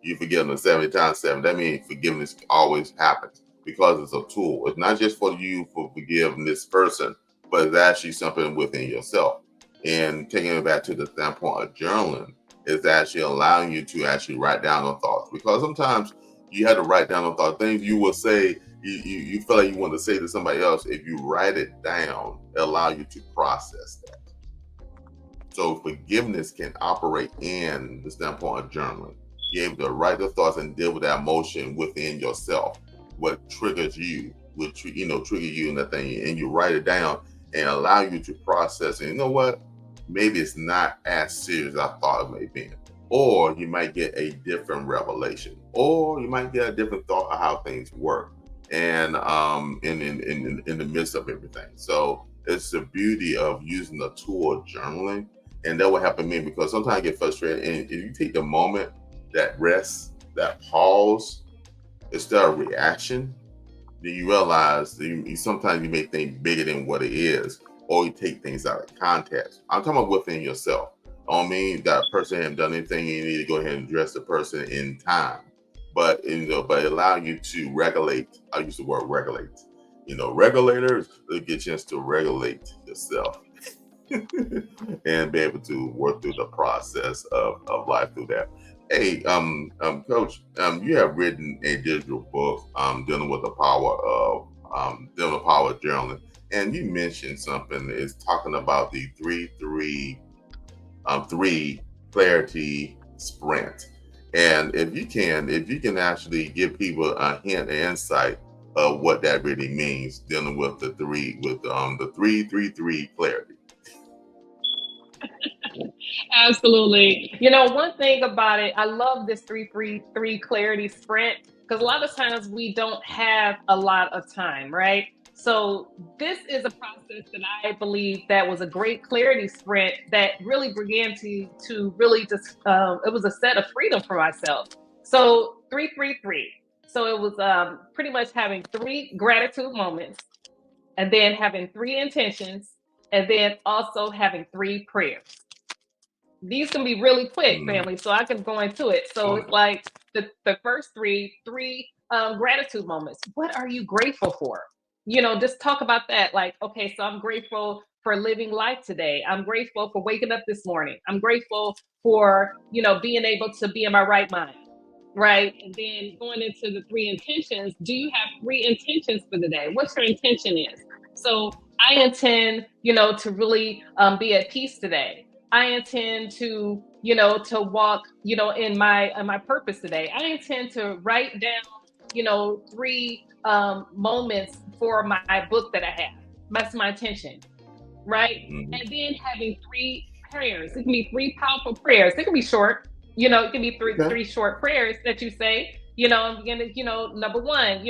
you forgive them 70 times 7. That means forgiveness always happens because it's a tool. It's not just for you for forgiving this person, but it's actually something within yourself. And taking it back to the standpoint of journaling, is actually allowing you to actually write down those thoughts, because sometimes you have to write down those thoughts, things you will say, you feel like you want to say to somebody else. If you write it down, it allows you to process that. So forgiveness can operate in the standpoint of journaling. You're able to write the thoughts and deal with that emotion within yourself, what triggers you, what trigger you in that thing, and you write it down and allow you to process it. You know what? Maybe it's not as serious as I thought it may be. Or you might get a different revelation, or you might get a different thought of how things work, and in the midst of everything. So it's the beauty of using the tool of journaling, and that will happen to me, because sometimes I get frustrated, and if you take the moment, that rest, that pause, instead of reaction, then you realize that sometimes you may think bigger than what it is, or you take things out of context. I'm talking about within yourself. I don't mean that person hasn't done anything, you need to go ahead and address the person in time. But but allow you to regulate. I use the word regulate. Regulators, they get a chance to regulate yourself and be able to work through the process of life through that. Hey, Coach, you have written a digital book dealing with the power of journaling, and you mentioned something is talking about the 3 clarity sprint. And if you can actually give people a hint and insight of what that really means, dealing with the 3 clarity. Absolutely. One thing about it, I love this 3 clarity sprint, because a lot of times we don't have a lot of time, right? So this is a process that I believe that was a great clarity sprint that really began to really just it was a set of freedom for myself. So 3 3 3. So it was pretty much having 3 gratitude moments, and then having 3 intentions, and then also having 3 prayers. These can be really quick, family, so I can go into it. So it's like the first three gratitude moments. What are you grateful for? Just talk about that. Like, okay, so I'm grateful for living life today. I'm grateful for waking up this morning. I'm grateful for, being able to be in my right mind. Right. And then going into the 3 intentions, do you have 3 intentions for the day? What's your intention is? So I intend, to really be at peace today. I intend to, to walk, in my purpose today. I intend to write down, 3 moments for my book that I have. That's my intention, right? Mm-hmm. And then having 3 prayers. It can be 3 powerful prayers. It can be short. It can be three short prayers that you say. Number 1,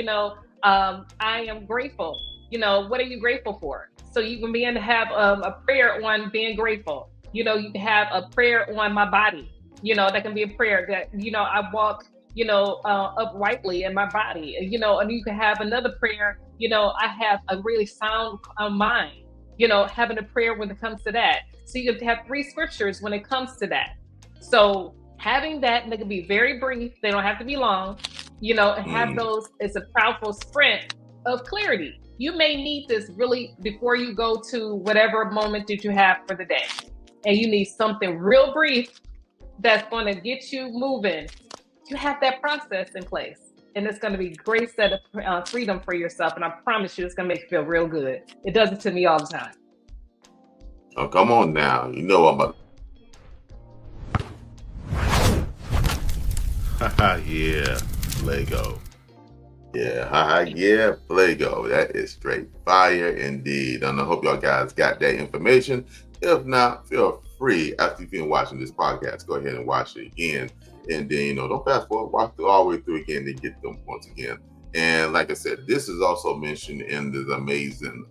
I am grateful. What are you grateful for? So you can begin to have a prayer on being grateful. You can have a prayer on my body. That can be a prayer that, I walk, uprightly in my body. And you can have another prayer. I have a really sound mind. Having a prayer when it comes to that. So you can have 3 scriptures when it comes to that. So having that, and they can be very brief. They don't have to be long. And have those. It's a powerful sprint of clarity. You may need this really before you go to whatever moment that you have for the day. And you need something real brief that's going to get you moving. You have that process in place. And it's going to be a great set of freedom for yourself. And I promise you, it's going to make you feel real good. It does it to me all the time. Oh, come on now. I'm about. Yeah, Lego. Yeah, Lego. That is straight fire indeed. And I hope y'all guys got that information. If not, feel free, after you've been watching this podcast, go ahead and watch it again. And then, don't fast forward, watch it all the way through again and get them once again. And like I said, this is also mentioned in this amazing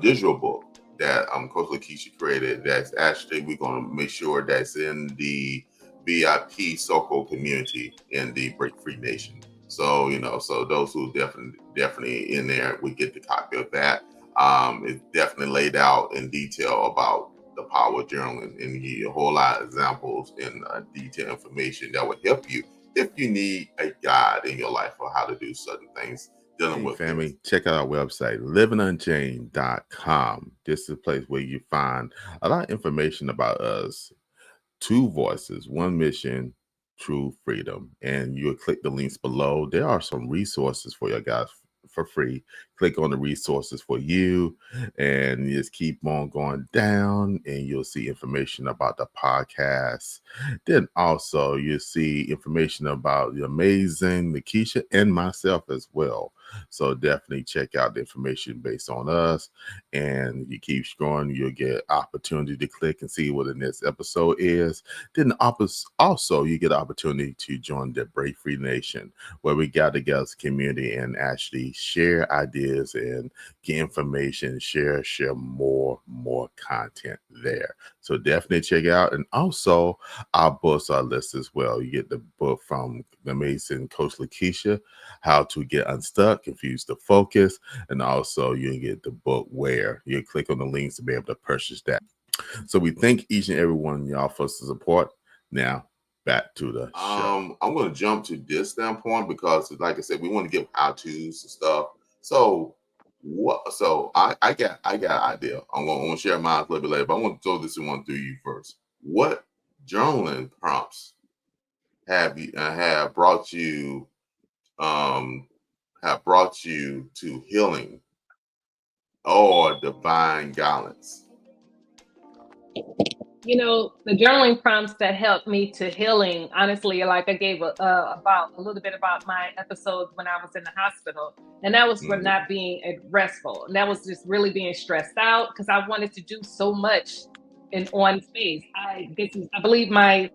digital book that Coach Lekeisha created. That's actually, we're going to make sure that's in the VIP circle community in the Break Free Nation. So, so those who definitely in there, we get the copy of that. It's definitely laid out in detail about the power of journaling and give you a whole lot of examples and detailed information that will help you if you need a guide in your life for how to do certain things dealing with family, this. check out our website, livingunchained.com. This is a place where you find a lot of information about us. 2 voices, 1 mission, true freedom. And you'll click the links below. There are some resources for you guys for free. Click on the resources for you and you just keep on going down and you'll see information about the podcast. Then also you'll see information about the amazing Lekeisha and myself as well. So definitely check out the information based on us, and you keep scrolling, you'll get opportunity to click and see what the next episode is. Then also you get an opportunity to join the Break Free Nation, where we gather together as a community and actually share ideas and get information, share more content there. So definitely check it out. And also our books are listed as well. You get the book from the amazing Coach Lekeisha, How to Get Unstuck, Confuse the Focus, and also you get the book Where. You click on the links to be able to purchase that. So we thank each and every one of y'all for the support. Now back to the show. I'm going to jump to this standpoint because, like I said, we want to give how-tos and stuff. So what? So I got an idea. I'm going to share mine a little bit later, but I want to throw this one through you first. What journaling prompts have brought you to healing or divine balance? You know, the journaling prompts that helped me to healing, honestly, like I gave about a little bit about my episode when I was in the hospital, and that was for not being restful, and that was just really being stressed out because I wanted to do so much in one space. I believe my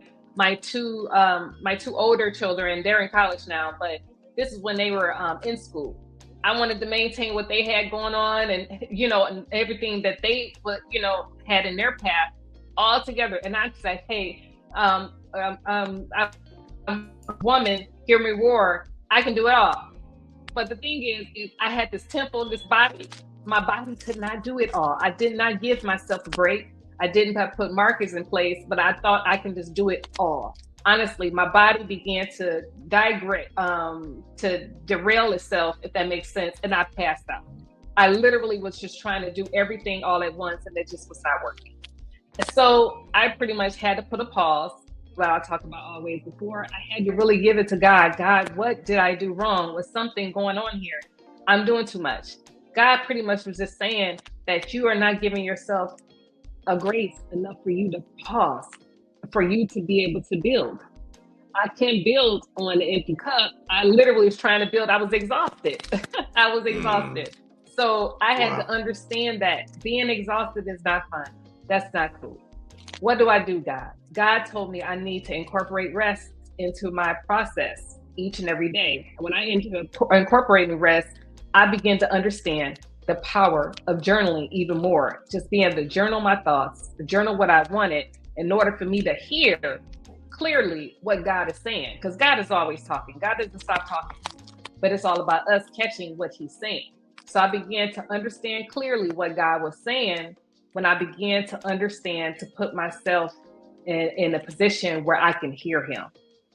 two older children, they're in college now, but this is when they were in school. I wanted to maintain what they had going on, and and everything that they had in their path all together. And I said, hey, I'm a woman, hear me roar, I can do it all. But the thing is I had this temple, this body. My body could not do it all. I did not give myself a break. I didn't have put markers in place, but I thought I can just do it all. Honestly, my body began to digress, to derail itself, if that makes sense, and I passed out. I literally was just trying to do everything all at once, and it just was not working. So I pretty much had to put a pause. Well, I talked about always before. I had to really give it to God. God, what did I do wrong? Was something going on here? I'm doing too much. God pretty much was just saying that you are not giving yourself a grace enough for you to pause, for you to be able to build. I can't build on an empty cup. I literally was trying to build. I was exhausted. I was exhausted. So I had to understand that being exhausted is not fun. That's not cool. What do I do, God? God told me I need to incorporate rest into my process each and every day. When I enter incorporating rest, I begin to understand the power of journaling even more. Just being able to journal my thoughts, to journal what I wanted in order for me to hear clearly what God is saying. Because God is always talking. God doesn't stop talking. But it's all about us catching what he's saying. So I began to understand clearly what God was saying when I began to understand, to put myself in a position where I can hear him.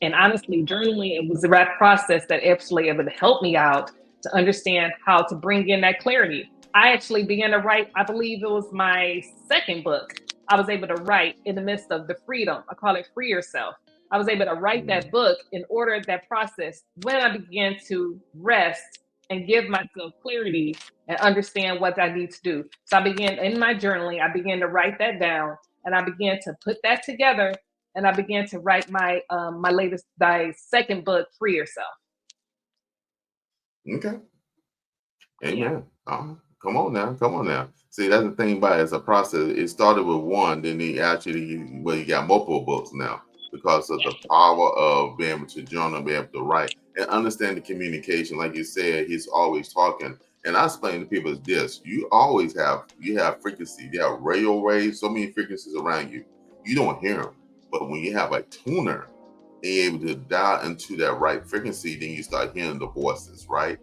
And honestly, journaling, it was that process that absolutely able to help me out to understand how to bring in that clarity. I actually began to write, I believe it was my second book. I was able to write in the midst of the freedom. I call it Free Yourself. I was able to write that book in order that process when I began to rest and give myself clarity and understand what I need to do. So I began in my journaling, I began to write that down, and I began to put that together, and I began to write my second book, Free Yourself. Okay. Amen. Yeah. Come on now. See, that's the thing about it. It's a process. It started with one, then you got multiple books now because of the power of being able to journal, be able to write, and understand the communication. Like you said, he's always talking. And I explain to people this: you have frequency, you have radio waves, so many frequencies around you. You don't hear them, but when you have a tuner, being able to dial into that right frequency, then you start hearing the voices, right?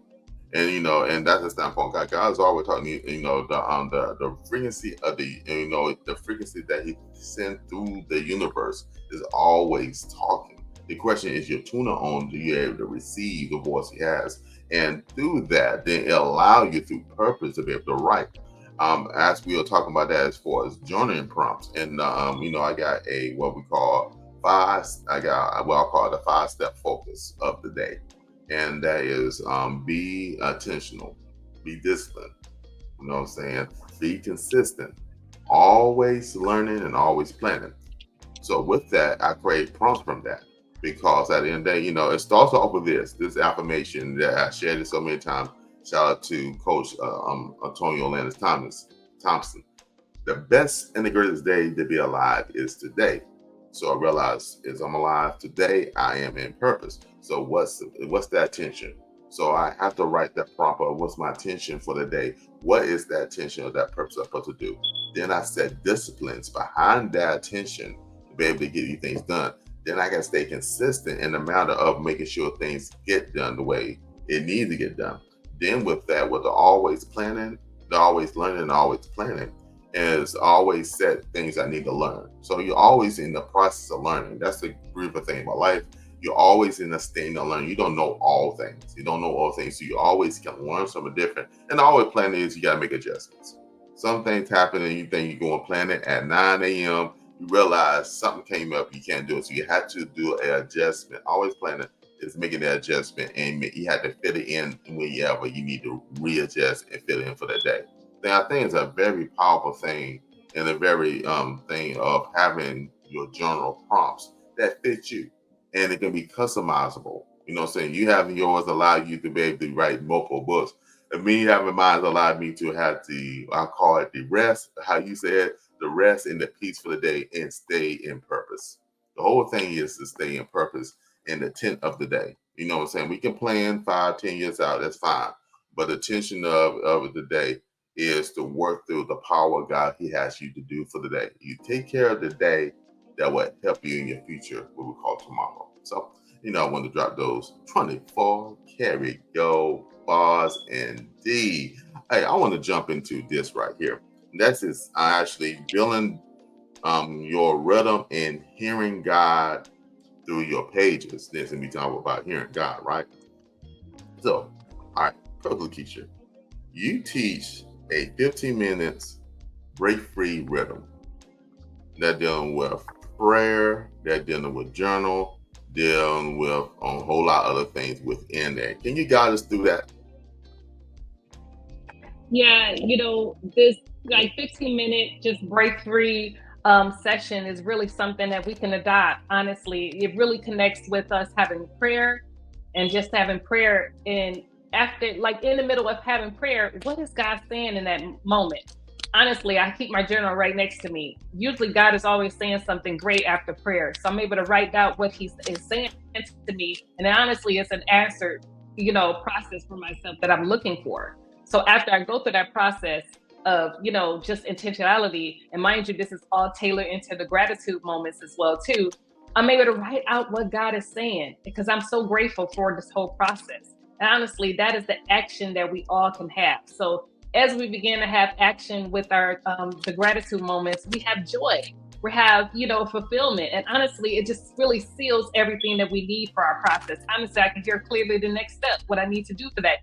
And and that's the standpoint. God's always talking. The frequency of the frequency that He sent through the universe is always talking. The question is your tuner on. Do you able to receive the voice He has? And through that, then it allow you through purpose to be able to write. As we were talking about that as far as journaling prompts, and I got a what we call five. I got what I call the 5-step focus of the day, and that is be intentional, be disciplined. You know what I'm saying? Be consistent, always learning and always planning. So with that, I create prompts from that because at the end of the day, it starts off with this affirmation that I shared it so many times. Shout out to Coach Antonio Landis Thompson. The best and the greatest day to be alive is today. So I realized as I'm alive today, I am in purpose. So what's that attention? So I have to write that proper. What's my attention for the day? What is that attention or that purpose I'm supposed to do? Then I set disciplines behind that attention to be able to get these things done. Then I can stay consistent in the matter of making sure things get done the way it needs to get done. Then with that, with the always planning, the always learning, and always planning, is always set things I need to learn. So you're always in the process of learning. That's the beautiful thing about life. You're always in a state of learning. You don't know all things. You don't know all things. So you always can learn something different. And the always plan is you got to make adjustments. Some things happen and you think you go and plan it at 9 a.m. You realize something came up, you can't do it. So you have to do an adjustment. Always planning is making that adjustment, and you have to fit it in whenever you need to readjust and fit it in for that day. I think it's a very powerful thing and a very thing of having your journal prompts that fit you, and it can be customizable. You know what I'm saying? You having yours allow you to be able to write multiple books. And me having mine allowed me to have I call it the rest, how you said, the rest and the peace for the day and stay in purpose. The whole thing is to stay in purpose in the 10th of the day. You know what I'm saying? We can plan 5, 10 years out. That's fine. But the tension of the day is to work through the power of God He has you to do for the day. You take care of the day, that will help you in your future, what we call tomorrow. So, I want to drop those 24 karat gold bars indeed. Hey, I want to jump into this right here. This is actually building your rhythm and hearing God through your pages. This and we talking about hearing God, right? So, all right, Coach Lekeisha, you teach a 15 minutes break-free rhythm that dealing with prayer, that dealing with journal, dealing with a whole lot of other things within there. Can you guide us through that? Yeah, this like 15-minute just break-free session is really something that we can adopt. Honestly, it really connects with us having prayer and just having prayer. And after, like in the middle of having prayer, what is God saying in that moment? Honestly, I keep my journal right next to me. Usually God is always saying something great after prayer. So I'm able to write down what He is saying to me. And honestly, it's an answered, process for myself that I'm looking for. So after I go through that process of, just intentionality, and mind you, this is all tailored into the gratitude moments as well too, I'm able to write out what God is saying because I'm so grateful for this whole process. And honestly, that is the action that we all can have. So as we begin to have action with our the gratitude moments, we have joy. We have, fulfillment. And honestly, it just really seals everything that we need for our process. Honestly, I can hear clearly the next step, what I need to do for that.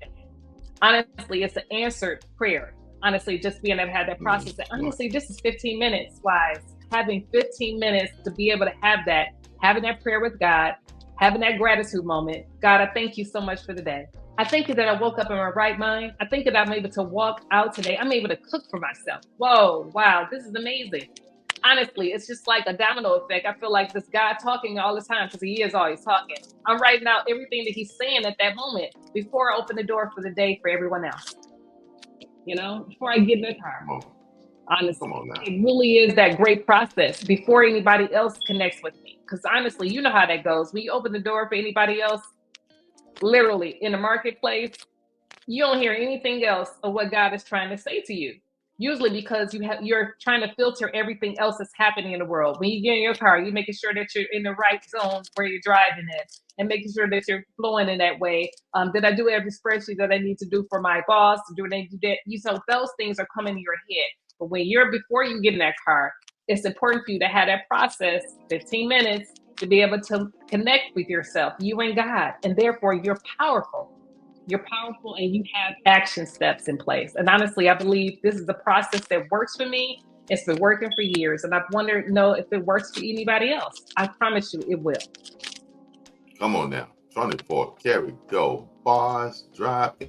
Honestly, it's an answered prayer. Honestly, just being able to have that process. And honestly, this is 15 minutes, wise. Having 15 minutes to be able to have that, having that prayer with God, having that gratitude moment. God, I thank you so much for the day. I thank you that I woke up in my right mind. I thank you that I'm able to walk out today. I'm able to cook for myself. Whoa, wow, this is amazing. Honestly, it's just like a domino effect. I feel like this guy talking all the time because He is always talking. I'm writing out everything that He's saying at that moment before I open the door for the day for everyone else. Before I get in the car. Honestly, it really is that great process before anybody else connects with me. Because honestly, you know how that goes. When you open the door for anybody else, literally in the marketplace, you don't hear anything else of what God is trying to say to you. Usually because you're trying to filter everything else that's happening in the world. When you get in your car, you're making sure that you're in the right zone where you're driving it, and making sure that you're flowing in that way. Did I do every spreadsheet that I need to do for my boss? Do they do that? Those things are coming to your head. But before you get in that car, it's important for you to have that process, 15 minutes, to be able to connect with yourself, you and God, and therefore you're powerful. You're powerful and you have action steps in place. And honestly, I believe this is a process that works for me. It's been working for years. And I've wondered, if it works for anybody else. I promise you it will. Come on now. 24, carry, go, bars, drop.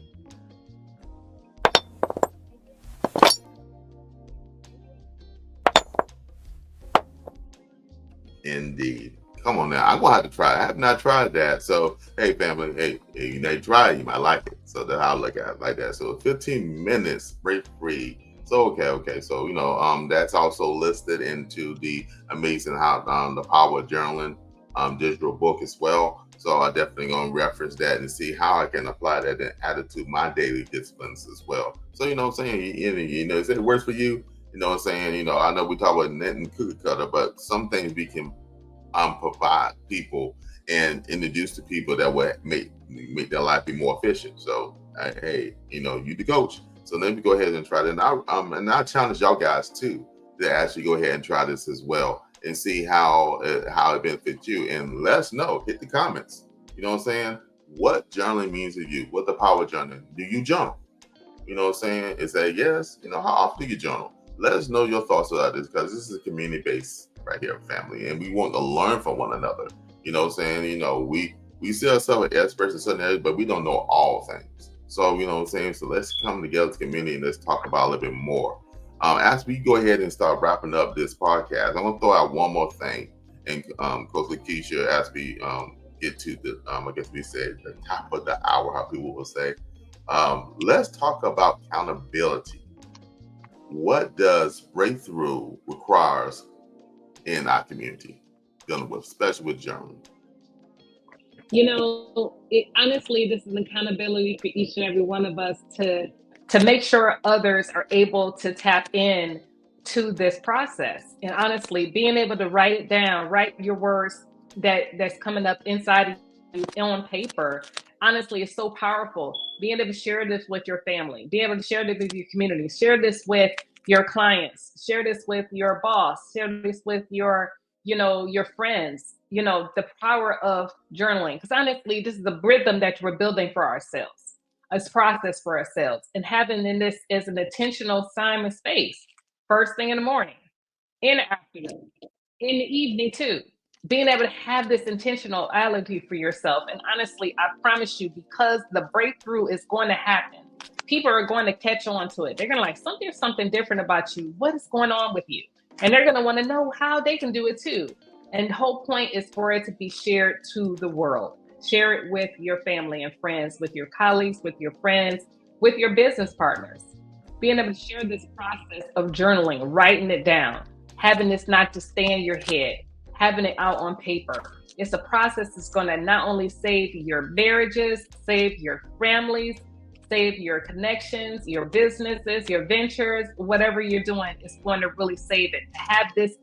Indeed. Come on now. I'm going to have to try it. I have not tried that. So, hey, family, hey, you may try it. You might like it. So that's how I look at it like that. So 15 minutes break free. So, okay. So, that's also listed into the Amazing How the Power of Journaling digital book as well. So I definitely going to reference that and see how I can apply that and add it to my daily disciplines as well. So, what I'm saying, if it works for you, you know what I'm saying? I know we talk about net and cookie cutter, but some things we can provide people and introduce to people that will make their life be more efficient. So, hey, you the coach. So let me go ahead and try that. And I challenge y'all guys too to actually go ahead and try this as well and see how it benefits you. And let us know. Hit the comments. You know what I'm saying? What journaling means to you? What the power of journaling? Do you journal? You know what I'm saying? Is that yes? How often do you journal? Let us know your thoughts about this, because this is a community based right here, family, and we want to learn from one another. You know what I'm saying? We see ourselves as experts in certain areas, but we don't know all things. So, you know what I'm saying? So let's come together as a community and let's talk about a little bit more. As we go ahead and start wrapping up this podcast, I'm going to throw out one more thing. And Coach Lekeisha, as we get to the, I guess we said the top of the hour, how people will say, let's talk about accountability. What does breakthrough requires in our community, dealing with, especially with journaling? Honestly, this is accountability for each and every one of us to make sure others are able to tap in to this process. And honestly, being able to write it down, write your words that's coming up inside of you on paper, honestly, is so powerful. Being able to share this with your family, being able to share this with your community, share this with your clients, share this with your boss, share this with your friends, the power of journaling. Because honestly, this is the rhythm that we're building for ourselves, a process for ourselves, and having in this as an intentional time and space. First thing in the morning, in the afternoon, in the evening too. Being able to have this intentionality for yourself. And honestly, I promise you, because the breakthrough is going to happen, people are going to catch on to it. They're going to like, there's something different about you. What is going on with you? And they're going to want to know how they can do it too. And the whole point is for it to be shared to the world. Share it with your family and friends, with your colleagues, with your friends, with your business partners. Being able to share this process of journaling, writing it down, having this not just stay in your head, having it out on paper. It's a process that's going to not only save your marriages, save your families, save your connections, your businesses, your ventures, whatever you're doing, it's going to really save it. To have this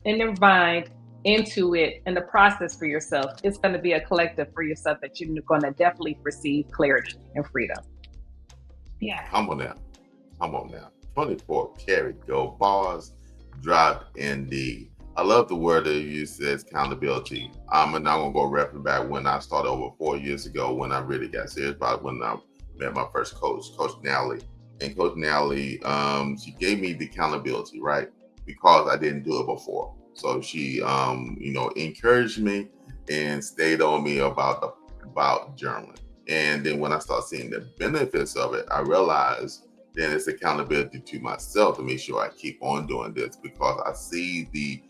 intertwined into it and the process for yourself, it's going to be a collective for yourself that you're going to definitely receive clarity and freedom. Yeah. Come on now. 24 karat go bars dropped indeed. I love the word that you used as accountability. And I'm going to go reference back when I started over 4 years ago, when I really got serious about when I met my first coach, Coach Nally. And Coach Nally, she gave me the accountability, right? Because I didn't do it before. So she, encouraged me and stayed on me about journaling. And then when I started seeing the benefits of it, I realized then it's accountability to myself to make sure I keep on doing this, because I see the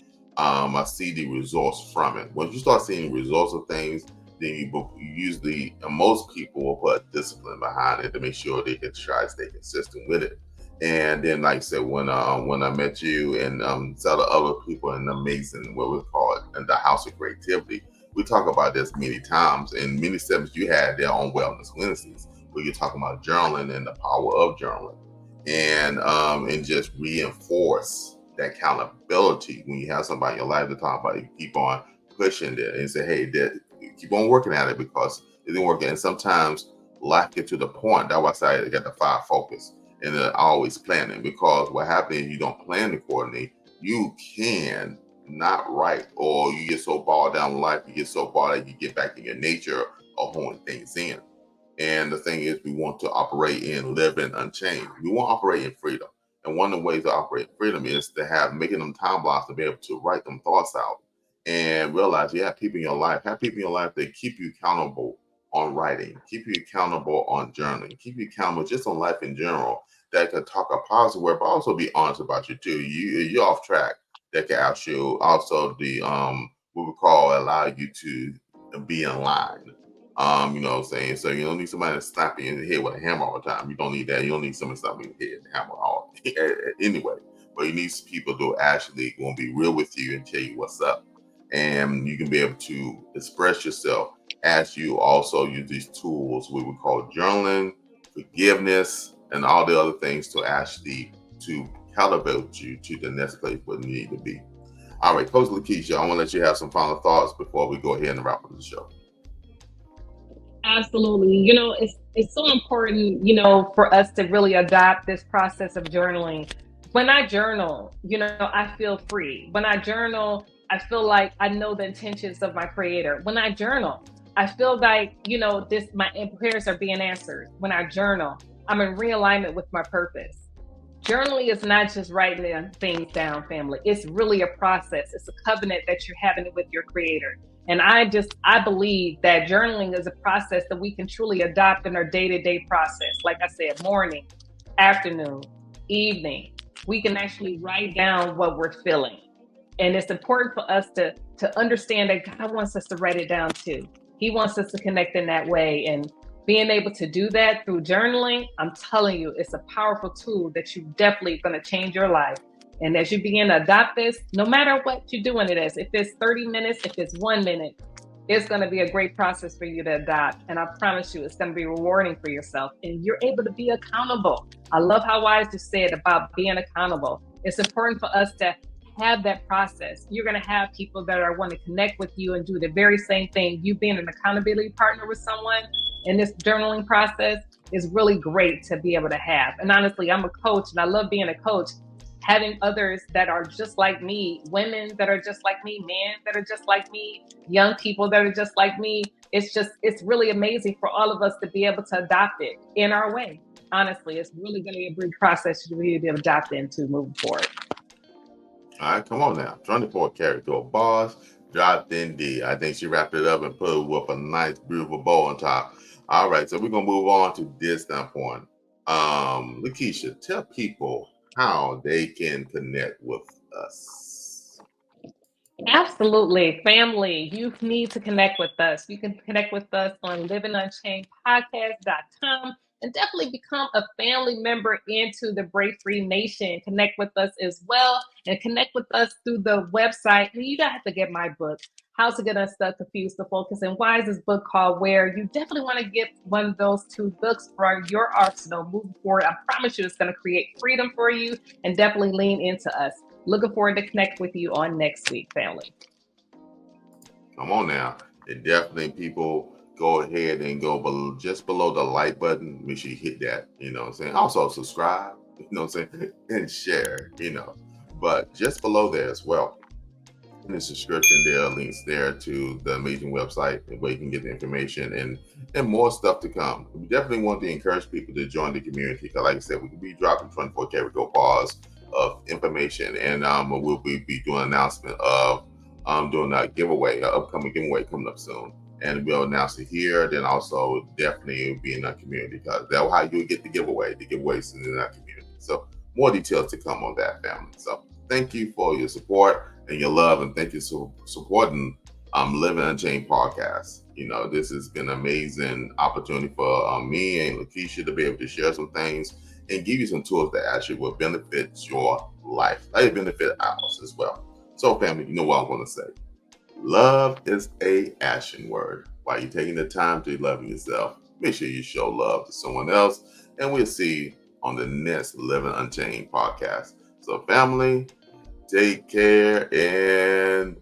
results from it. Once you start seeing results of things, then you usually, most people will put discipline behind it to make sure they can try to stay consistent with it. And then, like I said, when I met you and several other people in Amazing, what we call it, in the House of Creativity, we talk about this many times. And many segments you had their own Wellness Wednesdays, where you're talking about journaling and the power of journaling. and just reinforce that accountability. When you have somebody in your life to talk about, you keep on pushing it and say, hey, keep on working at it because it didn't work. And sometimes life get to the point. That's why I say you got the 5 focus and always planning, because what happens is you don't plan accordingly, you can not right, or you get so bogged down in life, you get so bogged that you get back in your nature of holding things in. And the thing is, we want to operate in living unchained. We want to operate in freedom. And one of the ways to operate in freedom is to have making them time blocks to be able to write them thoughts out and realize you have people in your life, that keep you accountable on writing, keep you accountable on journaling, keep you accountable just on life in general, that can talk a positive word, but also be honest about you too. You're off track, that can actually also the what we call allow you to be in line. You know what I'm saying? So you don't need somebody to slap you in the head with a hammer all the time. You don't need that. You don't need somebody to slap you in the head with a hammer all anyway. But you need people to actually going to be real with you and tell you what's up. And you can be able to express yourself as you also use these tools we would call journaling, forgiveness, and all the other things to actually to calibrate you to the next place where you need to be. All right, Coach Lekeisha, I want to let you have some final thoughts before we go ahead and wrap up the show. Absolutely. It's so important, for us to really adopt this process of journaling. When I journal, I feel free. When I journal, I feel like I know the intentions of my creator. When I journal, I feel like, my prayers are being answered. When I journal, I'm in realignment with my purpose. Journaling is not just writing things down, family. It's really a process. It's a covenant that you're having with your creator. And I believe that journaling is a process that we can truly adopt in our day-to-day process. Like I said, morning, afternoon, evening, we can actually write down what we're feeling. And it's important for us to understand that God wants us to write it down too. He wants us to connect in that way. And being able to do that through journaling, I'm telling you, it's a powerful tool that you definitely going to change your life. And as you begin to adopt this, no matter what you're doing it as, if it's 30 minutes, if it's 1 minute, it's going to be a great process for you to adopt. And I promise you, it's going to be rewarding for yourself. And you're able to be accountable. I love how Wise just said about being accountable. It's important for us to have that process. You're going to have people that are want to connect with you and do the very same thing. You being an accountability partner with someone in this journaling process is really great to be able to have. And honestly, I'm a coach and I love being a coach. Having others that are just like me, women that are just like me, men that are just like me, young people that are just like me. It's really amazing for all of us to be able to adopt it in our way. Honestly, it's really going to be a great process to be able to adopt into moving forward. All right, come on now. 24 character boss, dropped in D. I think she wrapped it up and put it with a nice, beautiful bow on top. All right, so we're going to move on to this standpoint. Lekeisha, tell people how they can connect with us. Absolutely. Family, you need to connect with us. You can connect with us on livingunchainedpodcast.com and definitely become a family member into the Break Free Nation. Connect with us as well and connect with us through the website. And you don't have to get my book, How to Get Unstuck, Confused to Focus, and Wise's book called Where. You definitely want to get one of those 2 books for your arsenal moving forward. I promise you it's going to create freedom for you and definitely lean into us. Looking forward to connect with you on next week, family. Come on now. And definitely people go ahead and go just below the like button. Make sure you hit that, you know what I'm saying? Also subscribe, you know what I'm saying? And share, But just below there as well, in the description, there are links there to the amazing website where you can get the information and more stuff to come. We definitely want to encourage people to join the community because, like I said, we can be dropping 24 karat bars of information, and we'll be doing an announcement of doing a giveaway, an upcoming giveaway coming up soon. And we'll announce it here. Then also definitely be in our community because that's how you get the giveaway. The giveaways in our community. So more details to come on that, family. So thank you for your support and your love, and thank you for supporting Living Unchained podcast. This has been an amazing opportunity for me and Lekeisha to be able to share some things and give you some tools that actually will benefit your life. They benefit ours as well. So, family, you know what I'm going to say. Love is a action word. While you're taking the time to love yourself, make sure you show love to someone else, and we'll see on the next Living Unchained podcast. So family, take care and